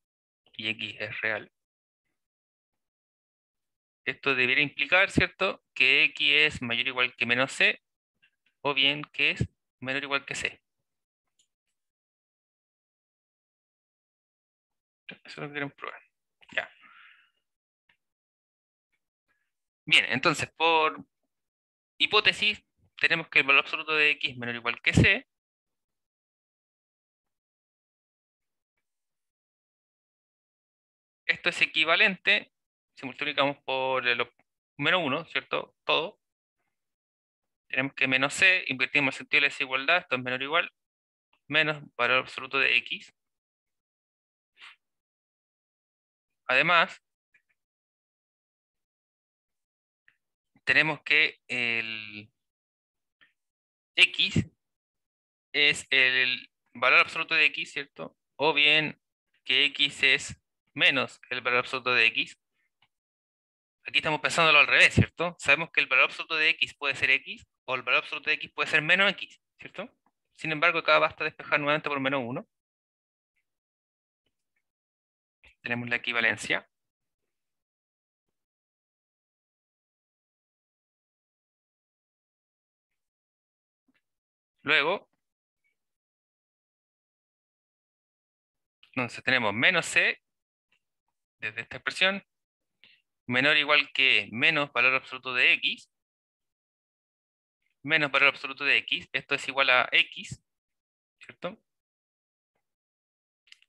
y x es real, esto debería implicar, ¿cierto?, que x es mayor o igual que menos c, o bien que es menor o igual que c. Eso es lo que queremos probar. Ya. Bien, entonces, por hipótesis, tenemos que el valor absoluto de x es menor o igual que c. Esto es equivalente, si multiplicamos por el menos 1, ¿cierto? Todo. Tenemos que menos c, invertimos el sentido de la desigualdad, esto es menor o igual, menos valor absoluto de x. Además, tenemos que el x es el valor absoluto de x, ¿cierto? O bien que x es menos el valor absoluto de x. Aquí estamos pensándolo al revés, ¿cierto? Sabemos que el valor absoluto de x puede ser x, o el valor absoluto de x puede ser menos x, ¿cierto? Sin embargo, acá basta despejar nuevamente por menos 1. Tenemos la equivalencia. Luego, entonces tenemos menos c desde esta expresión, menor o igual que menos valor absoluto de x, menos valor absoluto de x, esto es igual a x, ¿cierto?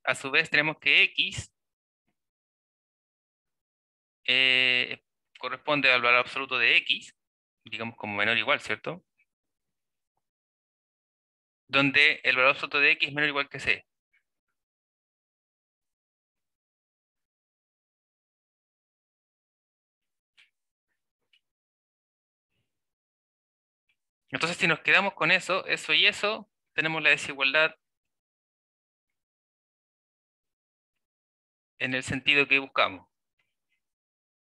A su vez tenemos que x eh, corresponde al valor absoluto de x, digamos como menor o igual, ¿cierto? Donde el valor absoluto de x es menor o igual que c. Entonces, si nos quedamos con eso y eso, tenemos la desigualdad en el sentido que buscamos.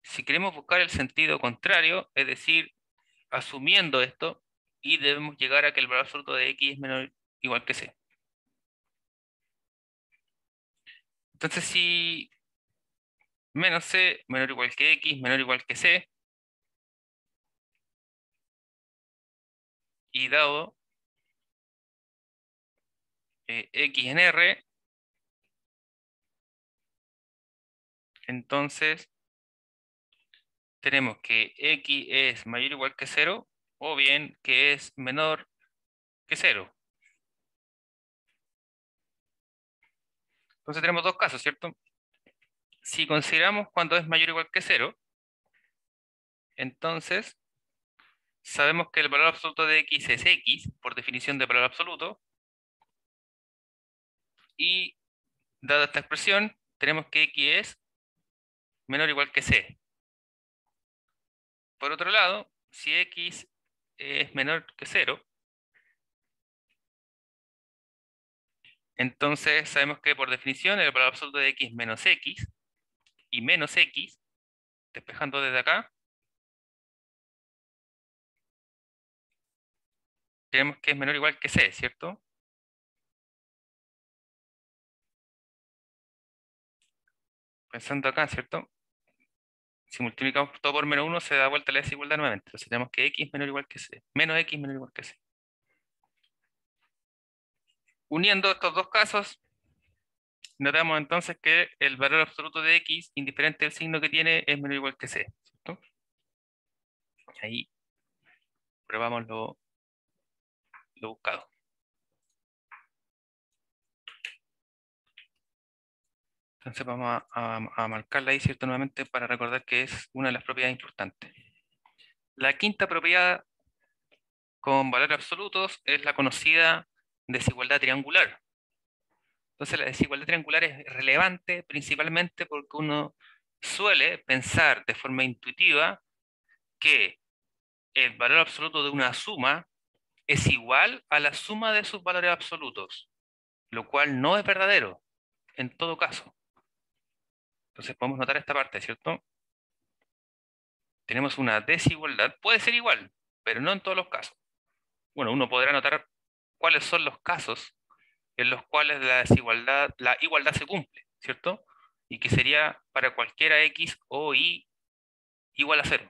Si queremos buscar el sentido contrario, es decir, asumiendo esto, y debemos llegar a que el valor absoluto de x es menor o igual que c. Entonces, si menos c menor o igual que x menor o igual que c, y dado x en r Entonces, tenemos que x es mayor o igual que 0, o bien que es menor que 0. Entonces tenemos dos casos, ¿cierto? Si consideramos cuando es mayor o igual que 0, entonces sabemos que el valor absoluto de x es x, por definición de valor absoluto, y dada esta expresión, tenemos que x es menor o igual que c. Por otro lado, si x es menor que 0, entonces sabemos que por definición el valor absoluto de x menos x, y menos x, despejando desde acá, tenemos que es menor o igual que c, ¿cierto? Pensando acá, ¿cierto? Si multiplicamos todo por menos 1 se da vuelta la desigualdad nuevamente. Entonces tenemos que x menor o igual que c. Menos x menor o igual que c. Uniendo estos dos casos, notamos entonces que el valor absoluto de x, indiferente del signo que tiene, es menor o igual que c, ¿cierto? Ahí probamos lo buscado. Entonces vamos a marcarla ahí, ¿cierto? Nuevamente para recordar que es una de las propiedades importantes. La quinta propiedad con valores absolutos es la conocida desigualdad triangular. Entonces la desigualdad triangular es relevante principalmente porque uno suele pensar de forma intuitiva que el valor absoluto de una suma es igual a la suma de sus valores absolutos, lo cual no es verdadero en todo caso. Entonces podemos notar esta parte, ¿cierto? Tenemos una desigualdad, puede ser igual, pero no en todos los casos. Bueno, uno podrá notar cuáles son los casos en los cuales la igualdad se cumple, ¿cierto? Y que sería para cualquiera x o y igual a cero.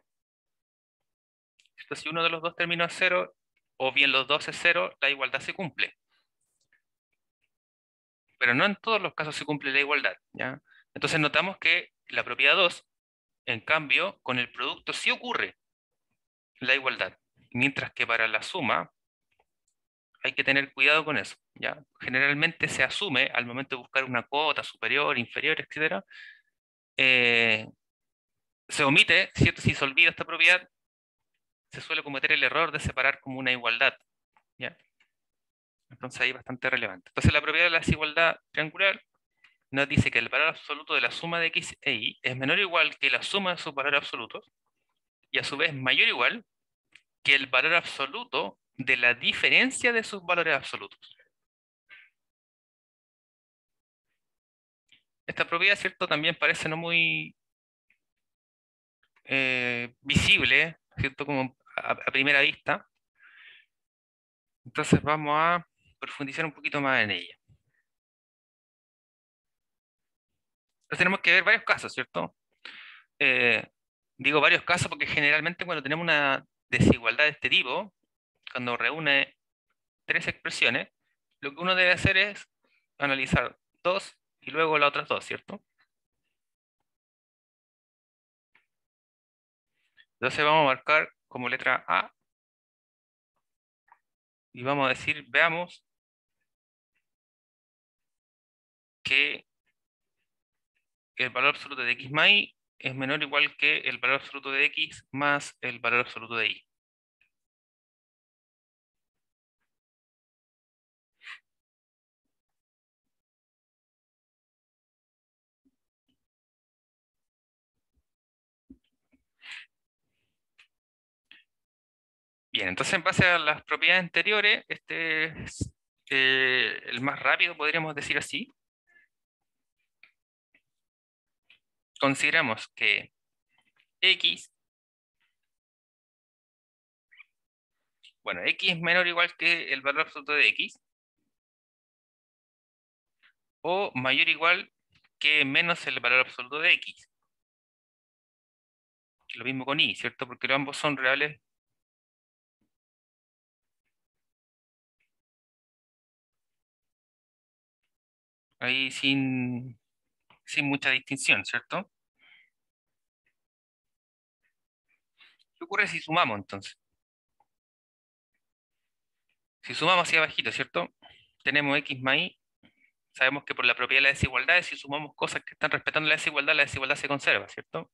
¿Cierto? Si uno de los dos termina en cero, o bien los dos es cero, la igualdad se cumple. Pero no en todos los casos se cumple la igualdad, ¿ya? Entonces notamos que la propiedad 2, en cambio, con el producto sí ocurre la igualdad, mientras que para la suma hay que tener cuidado con eso, ¿ya? Generalmente se asume al momento de buscar una cuota superior, inferior, etcétera, eh, se omite, ¿cierto? Si se olvida esta propiedad, se suele cometer el error de separar como una igualdad, ¿ya? Entonces ahí es bastante relevante. Entonces la propiedad de la desigualdad triangular nos dice que el valor absoluto de la suma de x e y es menor o igual que la suma de sus valores absolutos y a su vez mayor o igual que el valor absoluto de la diferencia de sus valores absolutos. Esta propiedad, ¿cierto? También parece no muy visible, ¿cierto? Como a primera vista. Entonces vamos a profundizar un poquito más en ella. Entonces tenemos que ver varios casos, ¿cierto? Eh, Digo varios casos porque generalmente cuando tenemos una desigualdad de este tipo, cuando reúne tres expresiones, lo que uno debe hacer es analizar dos y luego las otras dos, ¿cierto? Entonces vamos a marcar como letra A y vamos a decir, veamos que el valor absoluto de x más y es menor o igual que el valor absoluto de x más el valor absoluto de y. Bien, entonces en base a las propiedades anteriores, este es el más rápido, podríamos decir así. Consideramos que x, bueno, x es menor o igual que el valor absoluto de x, o mayor o igual que menos el valor absoluto de x. Lo mismo con y, ¿cierto? Porque ambos son reales. Ahí sin mucha distinción, ¿cierto? ¿Qué ocurre si sumamos entonces? Si sumamos hacia abajito, ¿cierto? Tenemos x más y. Sabemos que por la propiedad de la desigualdad, si sumamos cosas que están respetando la desigualdad se conserva, ¿cierto?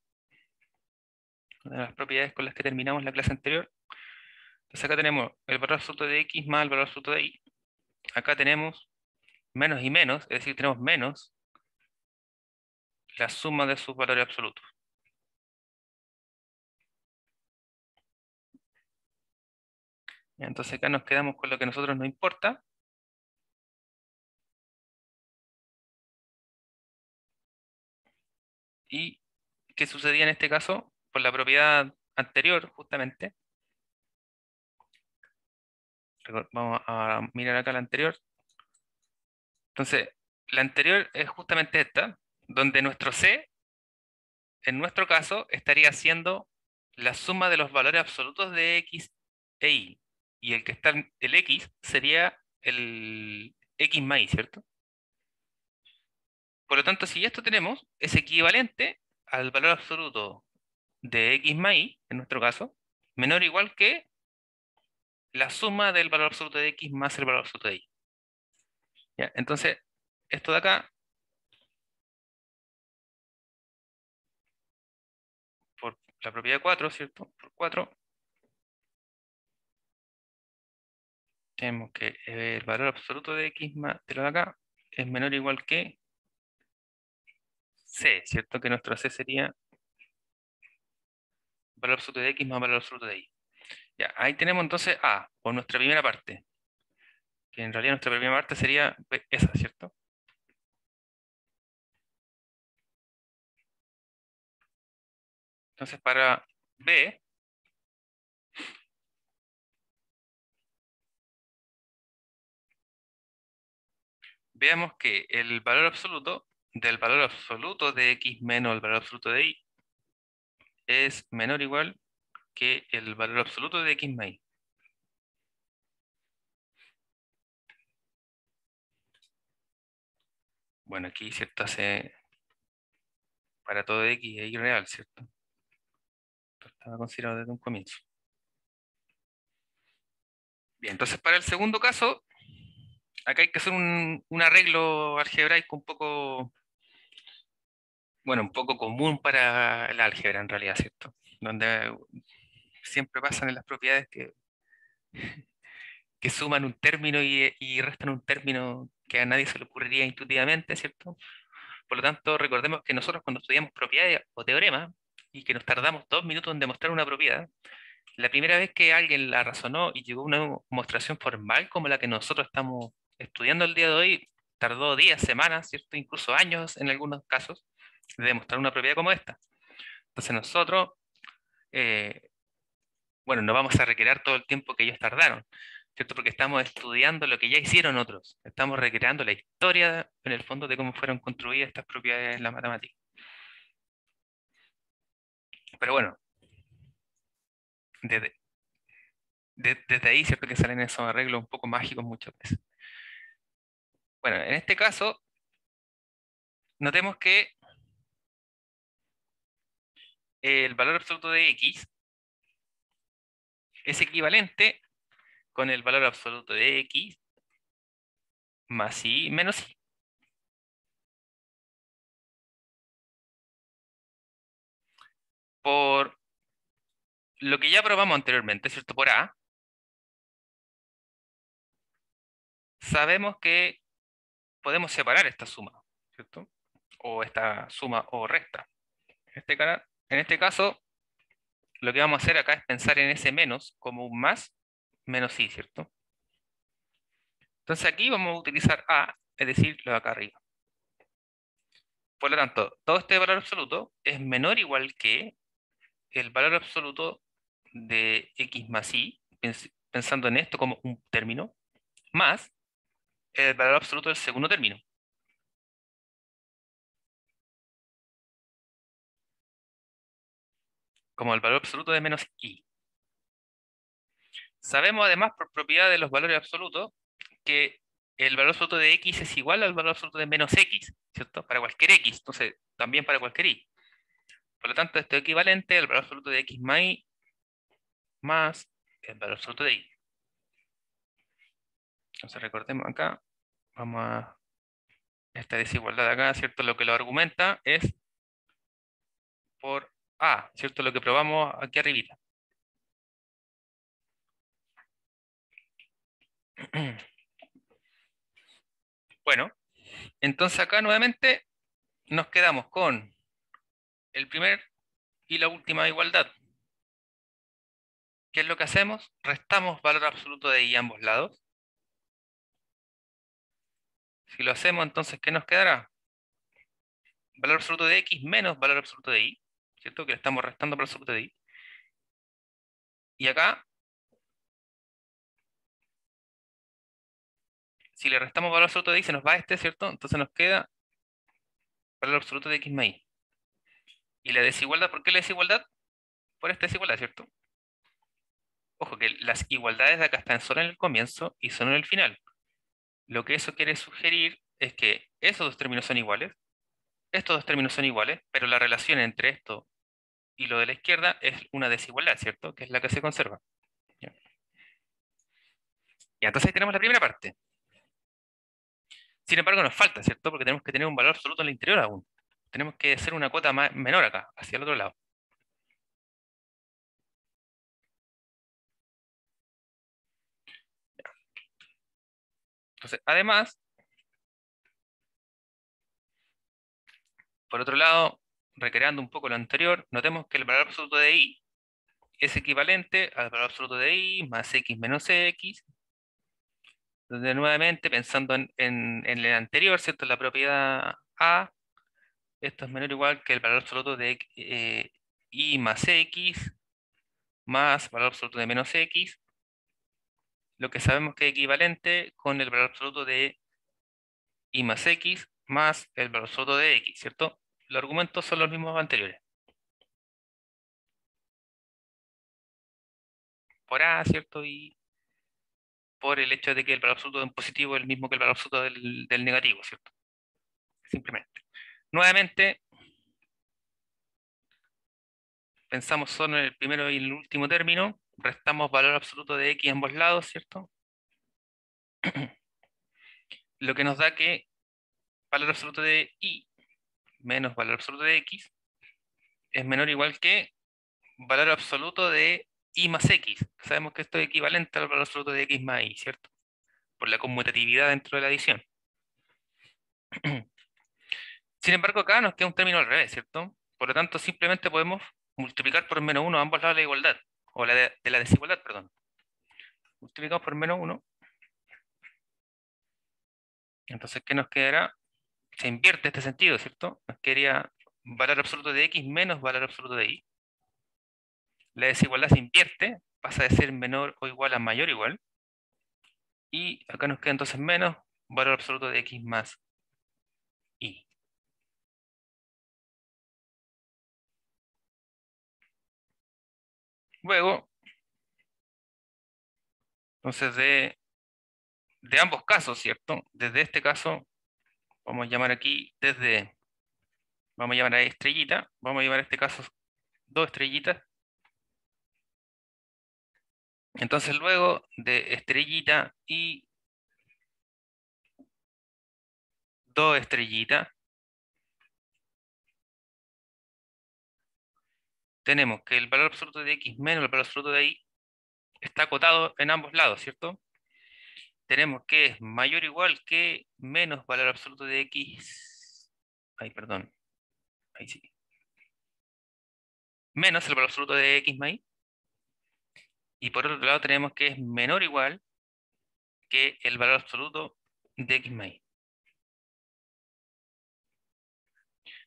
Una de las propiedades con las que terminamos la clase anterior. Entonces acá tenemos el valor absoluto de x más el valor absoluto de y. Acá tenemos menos y menos, es decir, tenemos menos la suma de sus valores absolutos. Entonces acá nos quedamos con lo que a nosotros nos importa. ¿Y qué sucedía en este caso? Por la propiedad anterior, justamente. Vamos a mirar acá la anterior. Entonces, la anterior es justamente esta, donde nuestro C, en nuestro caso, estaría siendo la suma de los valores absolutos de x e y. Y el que está, el x, sería el x más y, ¿cierto? Por lo tanto, si esto tenemos, es equivalente al valor absoluto de x más y, en nuestro caso, menor o igual que la suma del valor absoluto de x más el valor absoluto de y. ¿Ya? Entonces, esto de acá, por la propiedad de 4, ¿cierto? Por 4, tenemos que el valor absoluto de x más de lo de acá es menor o igual que c, ¿cierto? Que nuestro c sería valor absoluto de x más valor absoluto de y. Ya, ahí tenemos entonces A, por nuestra primera parte, que en realidad nuestra primera parte sería esa, ¿cierto? Entonces para B, veamos que el valor absoluto del valor absoluto de x menos el valor absoluto de y es menor o igual que el valor absoluto de x más y. Bueno, aquí, ¿cierto? Hace para todo x y real, ¿cierto? Esto estaba considerado desde un comienzo. Bien, entonces para el segundo caso, acá hay que hacer un arreglo algebraico un poco, bueno, un poco común para el álgebra en realidad, ¿cierto? Donde siempre pasan en las propiedades que suman un término y restan un término que a nadie se le ocurriría intuitivamente, ¿cierto? Por lo tanto, recordemos que nosotros cuando estudiamos propiedades o teoremas y que nos tardamos 2 minutos en demostrar una propiedad, la primera vez que alguien la razonó y llegó a una demostración formal como la que nosotros estamos estudiando el día de hoy, tardó días, semanas, ¿cierto? Incluso años en algunos casos, de demostrar una propiedad como esta. Entonces nosotros, eh, bueno, no vamos a recrear todo el tiempo que ellos tardaron, ¿cierto? Porque estamos estudiando lo que ya hicieron otros. Estamos recreando la historia, en el fondo, de cómo fueron construidas estas propiedades en la matemática. Pero bueno, desde, desde ahí, ¿cierto? Que salen esos arreglos un poco mágicos muchas veces. Bueno, en este caso, notemos que el valor absoluto de x es equivalente con el valor absoluto de x más y menos y. Por lo que ya probamos anteriormente, ¿cierto? Por A, sabemos que podemos separar esta suma, ¿cierto? O esta suma o resta. En este caso, lo que vamos a hacer acá es pensar en ese menos como un más menos y, ¿cierto? Entonces aquí vamos a utilizar A, es decir, lo de acá arriba. Por lo tanto, todo este valor absoluto es menor o igual que el valor absoluto de x más y, pensando en esto como un término, más el valor absoluto del segundo término. Como el valor absoluto de menos y. Sabemos además por propiedad de los valores absolutos que el valor absoluto de x es igual al valor absoluto de menos x, ¿cierto? Para cualquier x, entonces también para cualquier y. Por lo tanto, esto es equivalente al valor absoluto de x más y más el valor absoluto de I. Entonces recordemos acá, vamos a esta desigualdad de acá, ¿cierto? Lo que lo argumenta es por A, ¿cierto? Lo que probamos aquí arribita. Bueno, entonces acá nuevamente nos quedamos con el primer y la última igualdad. ¿Qué es lo que hacemos? Restamos valor absoluto de I a ambos lados. Si lo hacemos, entonces, ¿qué nos quedará? Valor absoluto de X menos valor absoluto de Y, ¿cierto? Que le estamos restando valor absoluto de Y. Y acá, si le restamos valor absoluto de Y, se nos va este, ¿cierto? Entonces nos queda valor absoluto de X más Y. Y la desigualdad, ¿por qué la desigualdad? Por esta desigualdad, ¿cierto? Ojo que las igualdades de acá están solo en el comienzo y solo en el final. Lo que eso quiere sugerir es que esos dos términos son iguales, estos dos términos son iguales, pero la relación entre esto y lo de la izquierda es una desigualdad, ¿cierto? Que es la que se conserva. ¿Ya? Y entonces ahí tenemos la primera parte. Sin embargo, nos falta, ¿cierto? Porque tenemos que tener un valor absoluto en el interior aún. Tenemos que hacer una cuota menor acá, hacia el otro lado. Entonces, además, por otro lado, recreando un poco lo anterior, notemos que el valor absoluto de I es equivalente al valor absoluto de I más X menos X, donde nuevamente, pensando en el anterior, ¿cierto? La propiedad A, esto es menor o igual que el valor absoluto de I más X más valor absoluto de menos X, lo que sabemos que es equivalente con el valor absoluto de I más X más el valor absoluto de X, ¿cierto? Los argumentos son los mismos anteriores. Por A, ¿cierto? Y por el hecho de que el valor absoluto de un positivo es el mismo que el valor absoluto del negativo, ¿cierto? Simplemente. Nuevamente, pensamos solo en el primero y el último término, restamos valor absoluto de X a ambos lados, ¿cierto? Lo que nos da que valor absoluto de Y menos valor absoluto de X es menor o igual que valor absoluto de Y más X. Sabemos que esto es equivalente al valor absoluto de X más Y, ¿cierto? Por la conmutatividad dentro de la adición. Sin embargo, acá nos queda un término al revés, ¿cierto? Por lo tanto, simplemente podemos multiplicar por menos uno a ambos lados de la igualdad, o de la desigualdad, perdón. Multiplicamos por menos uno. Entonces, ¿qué nos quedará? Se invierte este sentido, ¿cierto? Nos quedaría valor absoluto de X menos valor absoluto de Y. La desigualdad se invierte, pasa de ser menor o igual a mayor o igual. Y acá nos queda entonces menos valor absoluto de X más Y. Luego, entonces de ambos casos, ¿cierto? Desde este caso, vamos a llamar aquí, vamos a llamar a estrellita, vamos a llamar a este caso dos estrellitas. Entonces luego de estrellita y dos estrellitas, tenemos que el valor absoluto de X menos el valor absoluto de Y está acotado en ambos lados, ¿cierto? Tenemos que es mayor o igual que menos valor absoluto de X, ay, perdón, ahí sí, menos el valor absoluto de X más Y. Y por otro lado tenemos que es menor o igual que el valor absoluto de X más Y.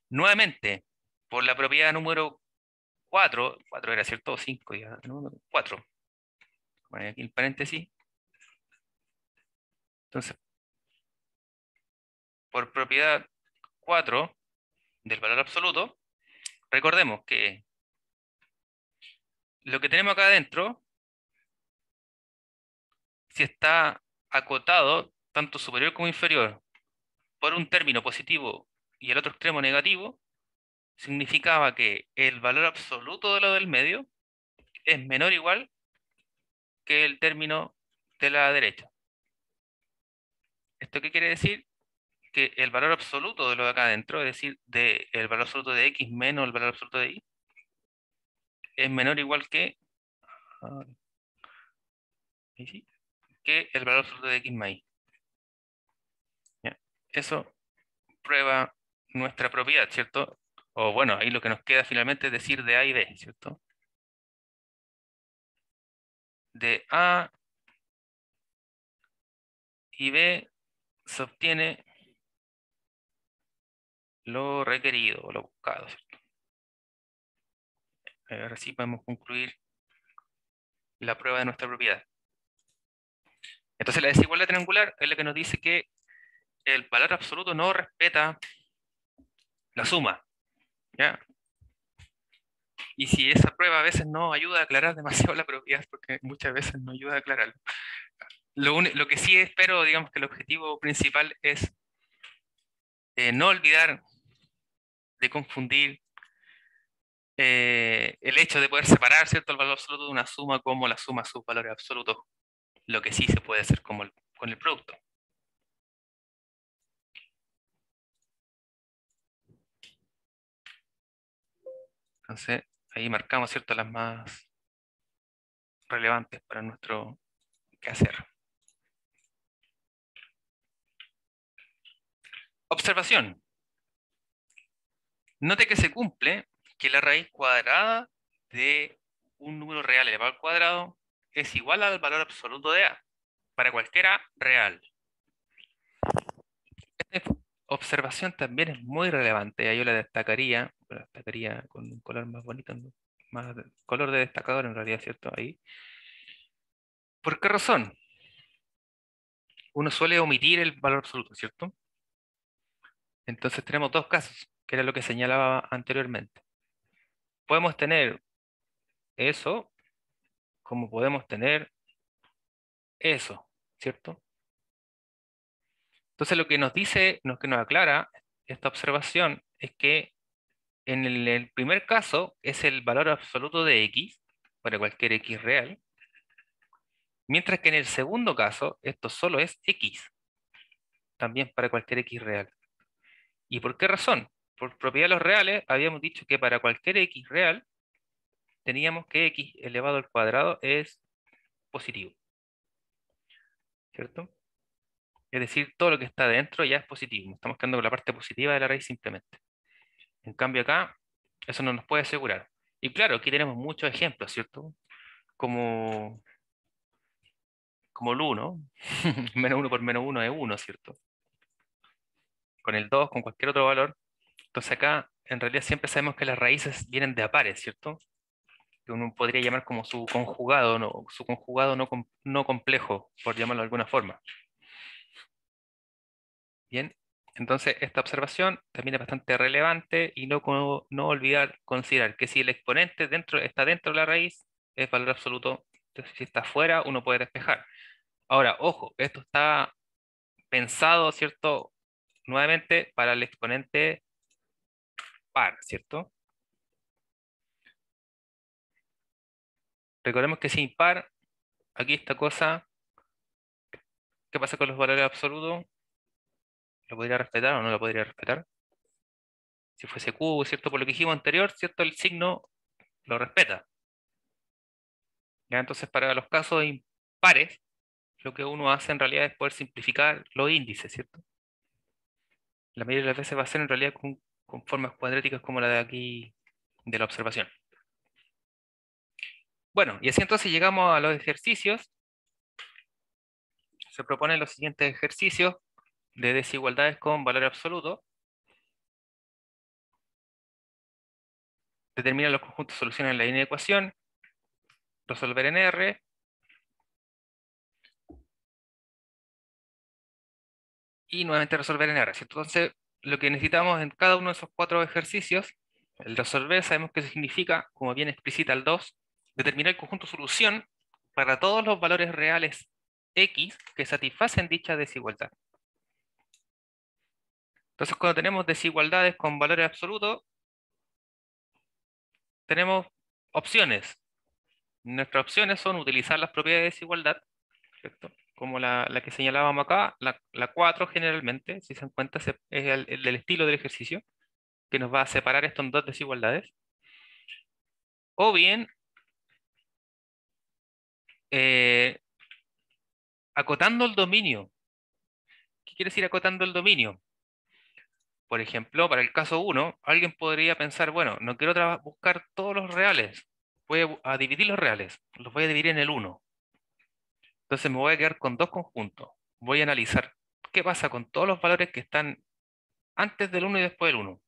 Nuevamente, por la propiedad número 4, 4 era cierto, o 5 ya, ¿no? 4, poner aquí el paréntesis. Entonces, por propiedad 4 del valor absoluto, recordemos que lo que tenemos acá adentro, si está acotado, tanto superior como inferior, por un término positivo y el otro extremo negativo, significaba que el valor absoluto de lo del medio es menor o igual que el término de la derecha. ¿Esto qué quiere decir? Que el valor absoluto de lo de acá adentro, es decir, el valor absoluto de x menos el valor absoluto de y, es menor o igual que, ah, ahí sí, que el valor absoluto de x más y. ¿Ya? Eso prueba nuestra propiedad, ¿cierto? O bueno, ahí lo que nos queda finalmente es decir de A y B, ¿cierto? De A y B se obtiene lo requerido o lo buscado, ¿cierto? Ahora sí podemos concluir la prueba de nuestra propiedad. Entonces la desigualdad triangular es la que nos dice que el valor absoluto no respeta la suma, ¿ya? Y si esa prueba a veces no ayuda a aclarar demasiado la propiedad, porque muchas veces no ayuda a aclararlo. Lo que sí espero, digamos que el objetivo principal es no olvidar de confundir el hecho de poder separar, ¿cierto?, el valor absoluto de una suma como la suma de sus valores absolutos, lo que sí se puede hacer como con el producto. Entonces, ahí marcamos, ¿cierto?, las más relevantes para nuestro quehacer. Observación. Note que se cumple que la raíz cuadrada de un número real elevado al cuadrado es igual al valor absoluto de A, para cualquier A real. Esta observación también es muy relevante, yo la destacaría con un color más bonito, ¿no? Más color de destacador en realidad, ¿cierto? Ahí. ¿Por qué razón? Uno suele omitir el valor absoluto, ¿cierto? Entonces tenemos dos casos, que era lo que señalaba anteriormente. Podemos tener eso, como podemos tener eso, ¿cierto? Entonces lo que nos dice, lo que nos aclara esta observación es que en el primer caso es el valor absoluto de x, para cualquier x real, mientras que en el segundo caso esto solo es x, también para cualquier x real. ¿Y por qué razón? Por propiedad de los reales habíamos dicho que para cualquier x real teníamos que x elevado al cuadrado es positivo, ¿cierto? Es decir, todo lo que está dentro ya es positivo. Estamos quedando con la parte positiva de la raíz simplemente. En cambio acá, eso no nos puede asegurar. Y claro, aquí tenemos muchos ejemplos, ¿cierto? Como, como el 1, menos 1 por menos 1 es 1, ¿cierto? Con el 2, con cualquier otro valor. Entonces acá, en realidad siempre sabemos que las raíces vienen de a pares, ¿cierto? Que uno podría llamar como su conjugado no complejo, por llamarlo de alguna forma. Bien, entonces esta observación también es bastante relevante y no olvidar considerar que si el exponente está dentro de la raíz, es valor absoluto. Entonces si está fuera, uno puede despejar. Ahora, ojo, esto está pensado, ¿cierto? Nuevamente para el exponente par, ¿cierto? Recordemos que si impar, aquí esta cosa, ¿qué pasa con los valores absolutos? ¿Lo podría respetar o no lo podría respetar? Si fuese cubo, ¿cierto? Por lo que dijimos anterior, ¿cierto? El signo lo respeta. ¿Ya? Entonces, para los casos impares, lo que uno hace en realidad es poder simplificar los índices, ¿cierto? La mayoría de las veces va a ser en realidad con formas cuadráticas como la de aquí de la observación. Bueno, y así entonces llegamos a los ejercicios. Se proponen los siguientes ejercicios de desigualdades con valor absoluto. Determinar los conjuntos de soluciones en la línea de ecuación. Resolver en R. Y nuevamente resolver en R, ¿cierto? Entonces, lo que necesitamos en cada uno de esos cuatro ejercicios, el resolver, sabemos que significa, como bien explicita el 2, determinar el conjunto solución para todos los valores reales X que satisfacen dicha desigualdad. Entonces, cuando tenemos desigualdades con valores absolutos, tenemos opciones. Nuestras opciones son utilizar las propiedades de desigualdad, ¿cierto? Como la que señalábamos acá, la 4 generalmente, si se dan cuenta, es el del estilo del ejercicio, que nos va a separar esto en dos desigualdades. O bien, eh, acotando el dominio. ¿Qué quiere decir acotando el dominio? Por ejemplo, para el caso 1, alguien podría pensar, bueno, no quiero buscar todos los reales, voy a dividir los reales, los voy a dividir en el 1. Entonces me voy a quedar con dos conjuntos. Voy a analizar qué pasa con todos los valores que están antes del 1 y después del 1.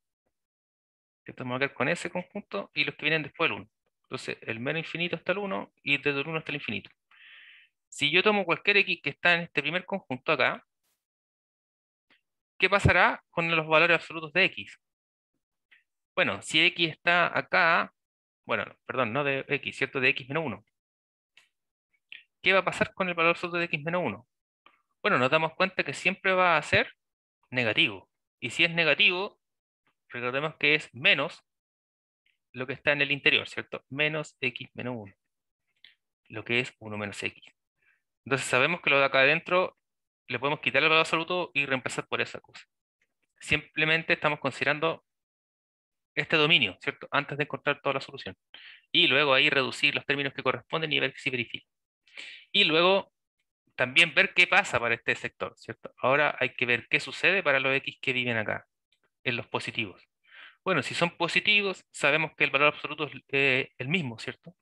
Entonces me voy a quedar con ese conjunto y los que vienen después del 1. Entonces el menos infinito hasta el 1 y desde el 1 hasta el infinito. Si yo tomo cualquier x que está en este primer conjunto acá, ¿qué pasará con los valores absolutos de x? Bueno, si x está acá, bueno, perdón, no de x, ¿cierto? De x menos 1. ¿Qué va a pasar con el valor absoluto de x menos 1? Bueno, nos damos cuenta que siempre va a ser negativo. Y si es negativo, recordemos que es menos lo que está en el interior, ¿cierto? Menos x menos 1, lo que es 1 menos x. Entonces sabemos que lo de acá adentro le podemos quitar el valor absoluto y reemplazar por esa cosa. Simplemente estamos considerando este dominio, ¿cierto? Antes de encontrar toda la solución. Y luego ahí reducir los términos que corresponden y ver si verifica. Y luego también ver qué pasa para este sector, ¿cierto? Ahora hay que ver qué sucede para los x que viven acá, en los positivos. Bueno, si son positivos, sabemos que el valor absoluto es el mismo, ¿cierto?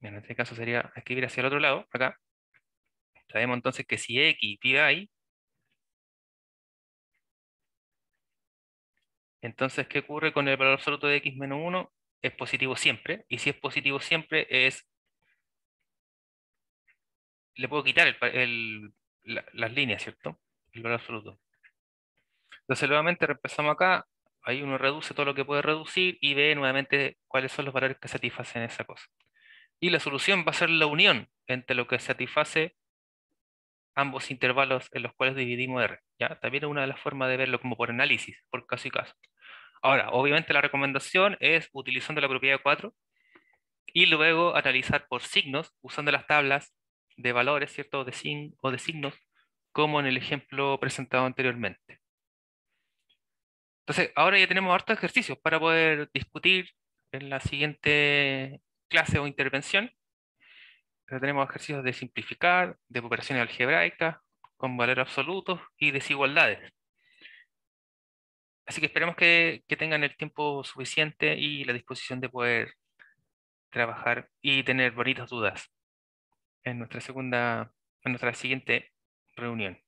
En este caso sería escribir hacia el otro lado, acá. Sabemos entonces que si x vive ahí, entonces, ¿qué ocurre con el valor absoluto de x menos 1? Es positivo siempre, y si es positivo siempre, le puedo quitar las líneas, ¿cierto? El valor absoluto. Entonces, nuevamente reemplazamos acá, ahí uno reduce todo lo que puede reducir y ve nuevamente cuáles son los valores que satisfacen esa cosa. Y la solución va a ser la unión entre lo que satisface ambos intervalos en los cuales dividimos R. ¿Ya? También es una de las formas de verlo como por análisis, por caso y caso. Ahora, obviamente la recomendación es utilizando la propiedad 4 y luego analizar por signos usando las tablas de valores, ¿cierto? O de signos, como en el ejemplo presentado anteriormente. Entonces, ahora ya tenemos hartos ejercicios para poder discutir en la siguiente clase o intervención. Ya tenemos ejercicios de simplificar, de operaciones algebraicas, con valores absolutos y desigualdades. Así que esperemos que tengan el tiempo suficiente y la disposición de poder trabajar y tener bonitas dudas en nuestra siguiente reunión.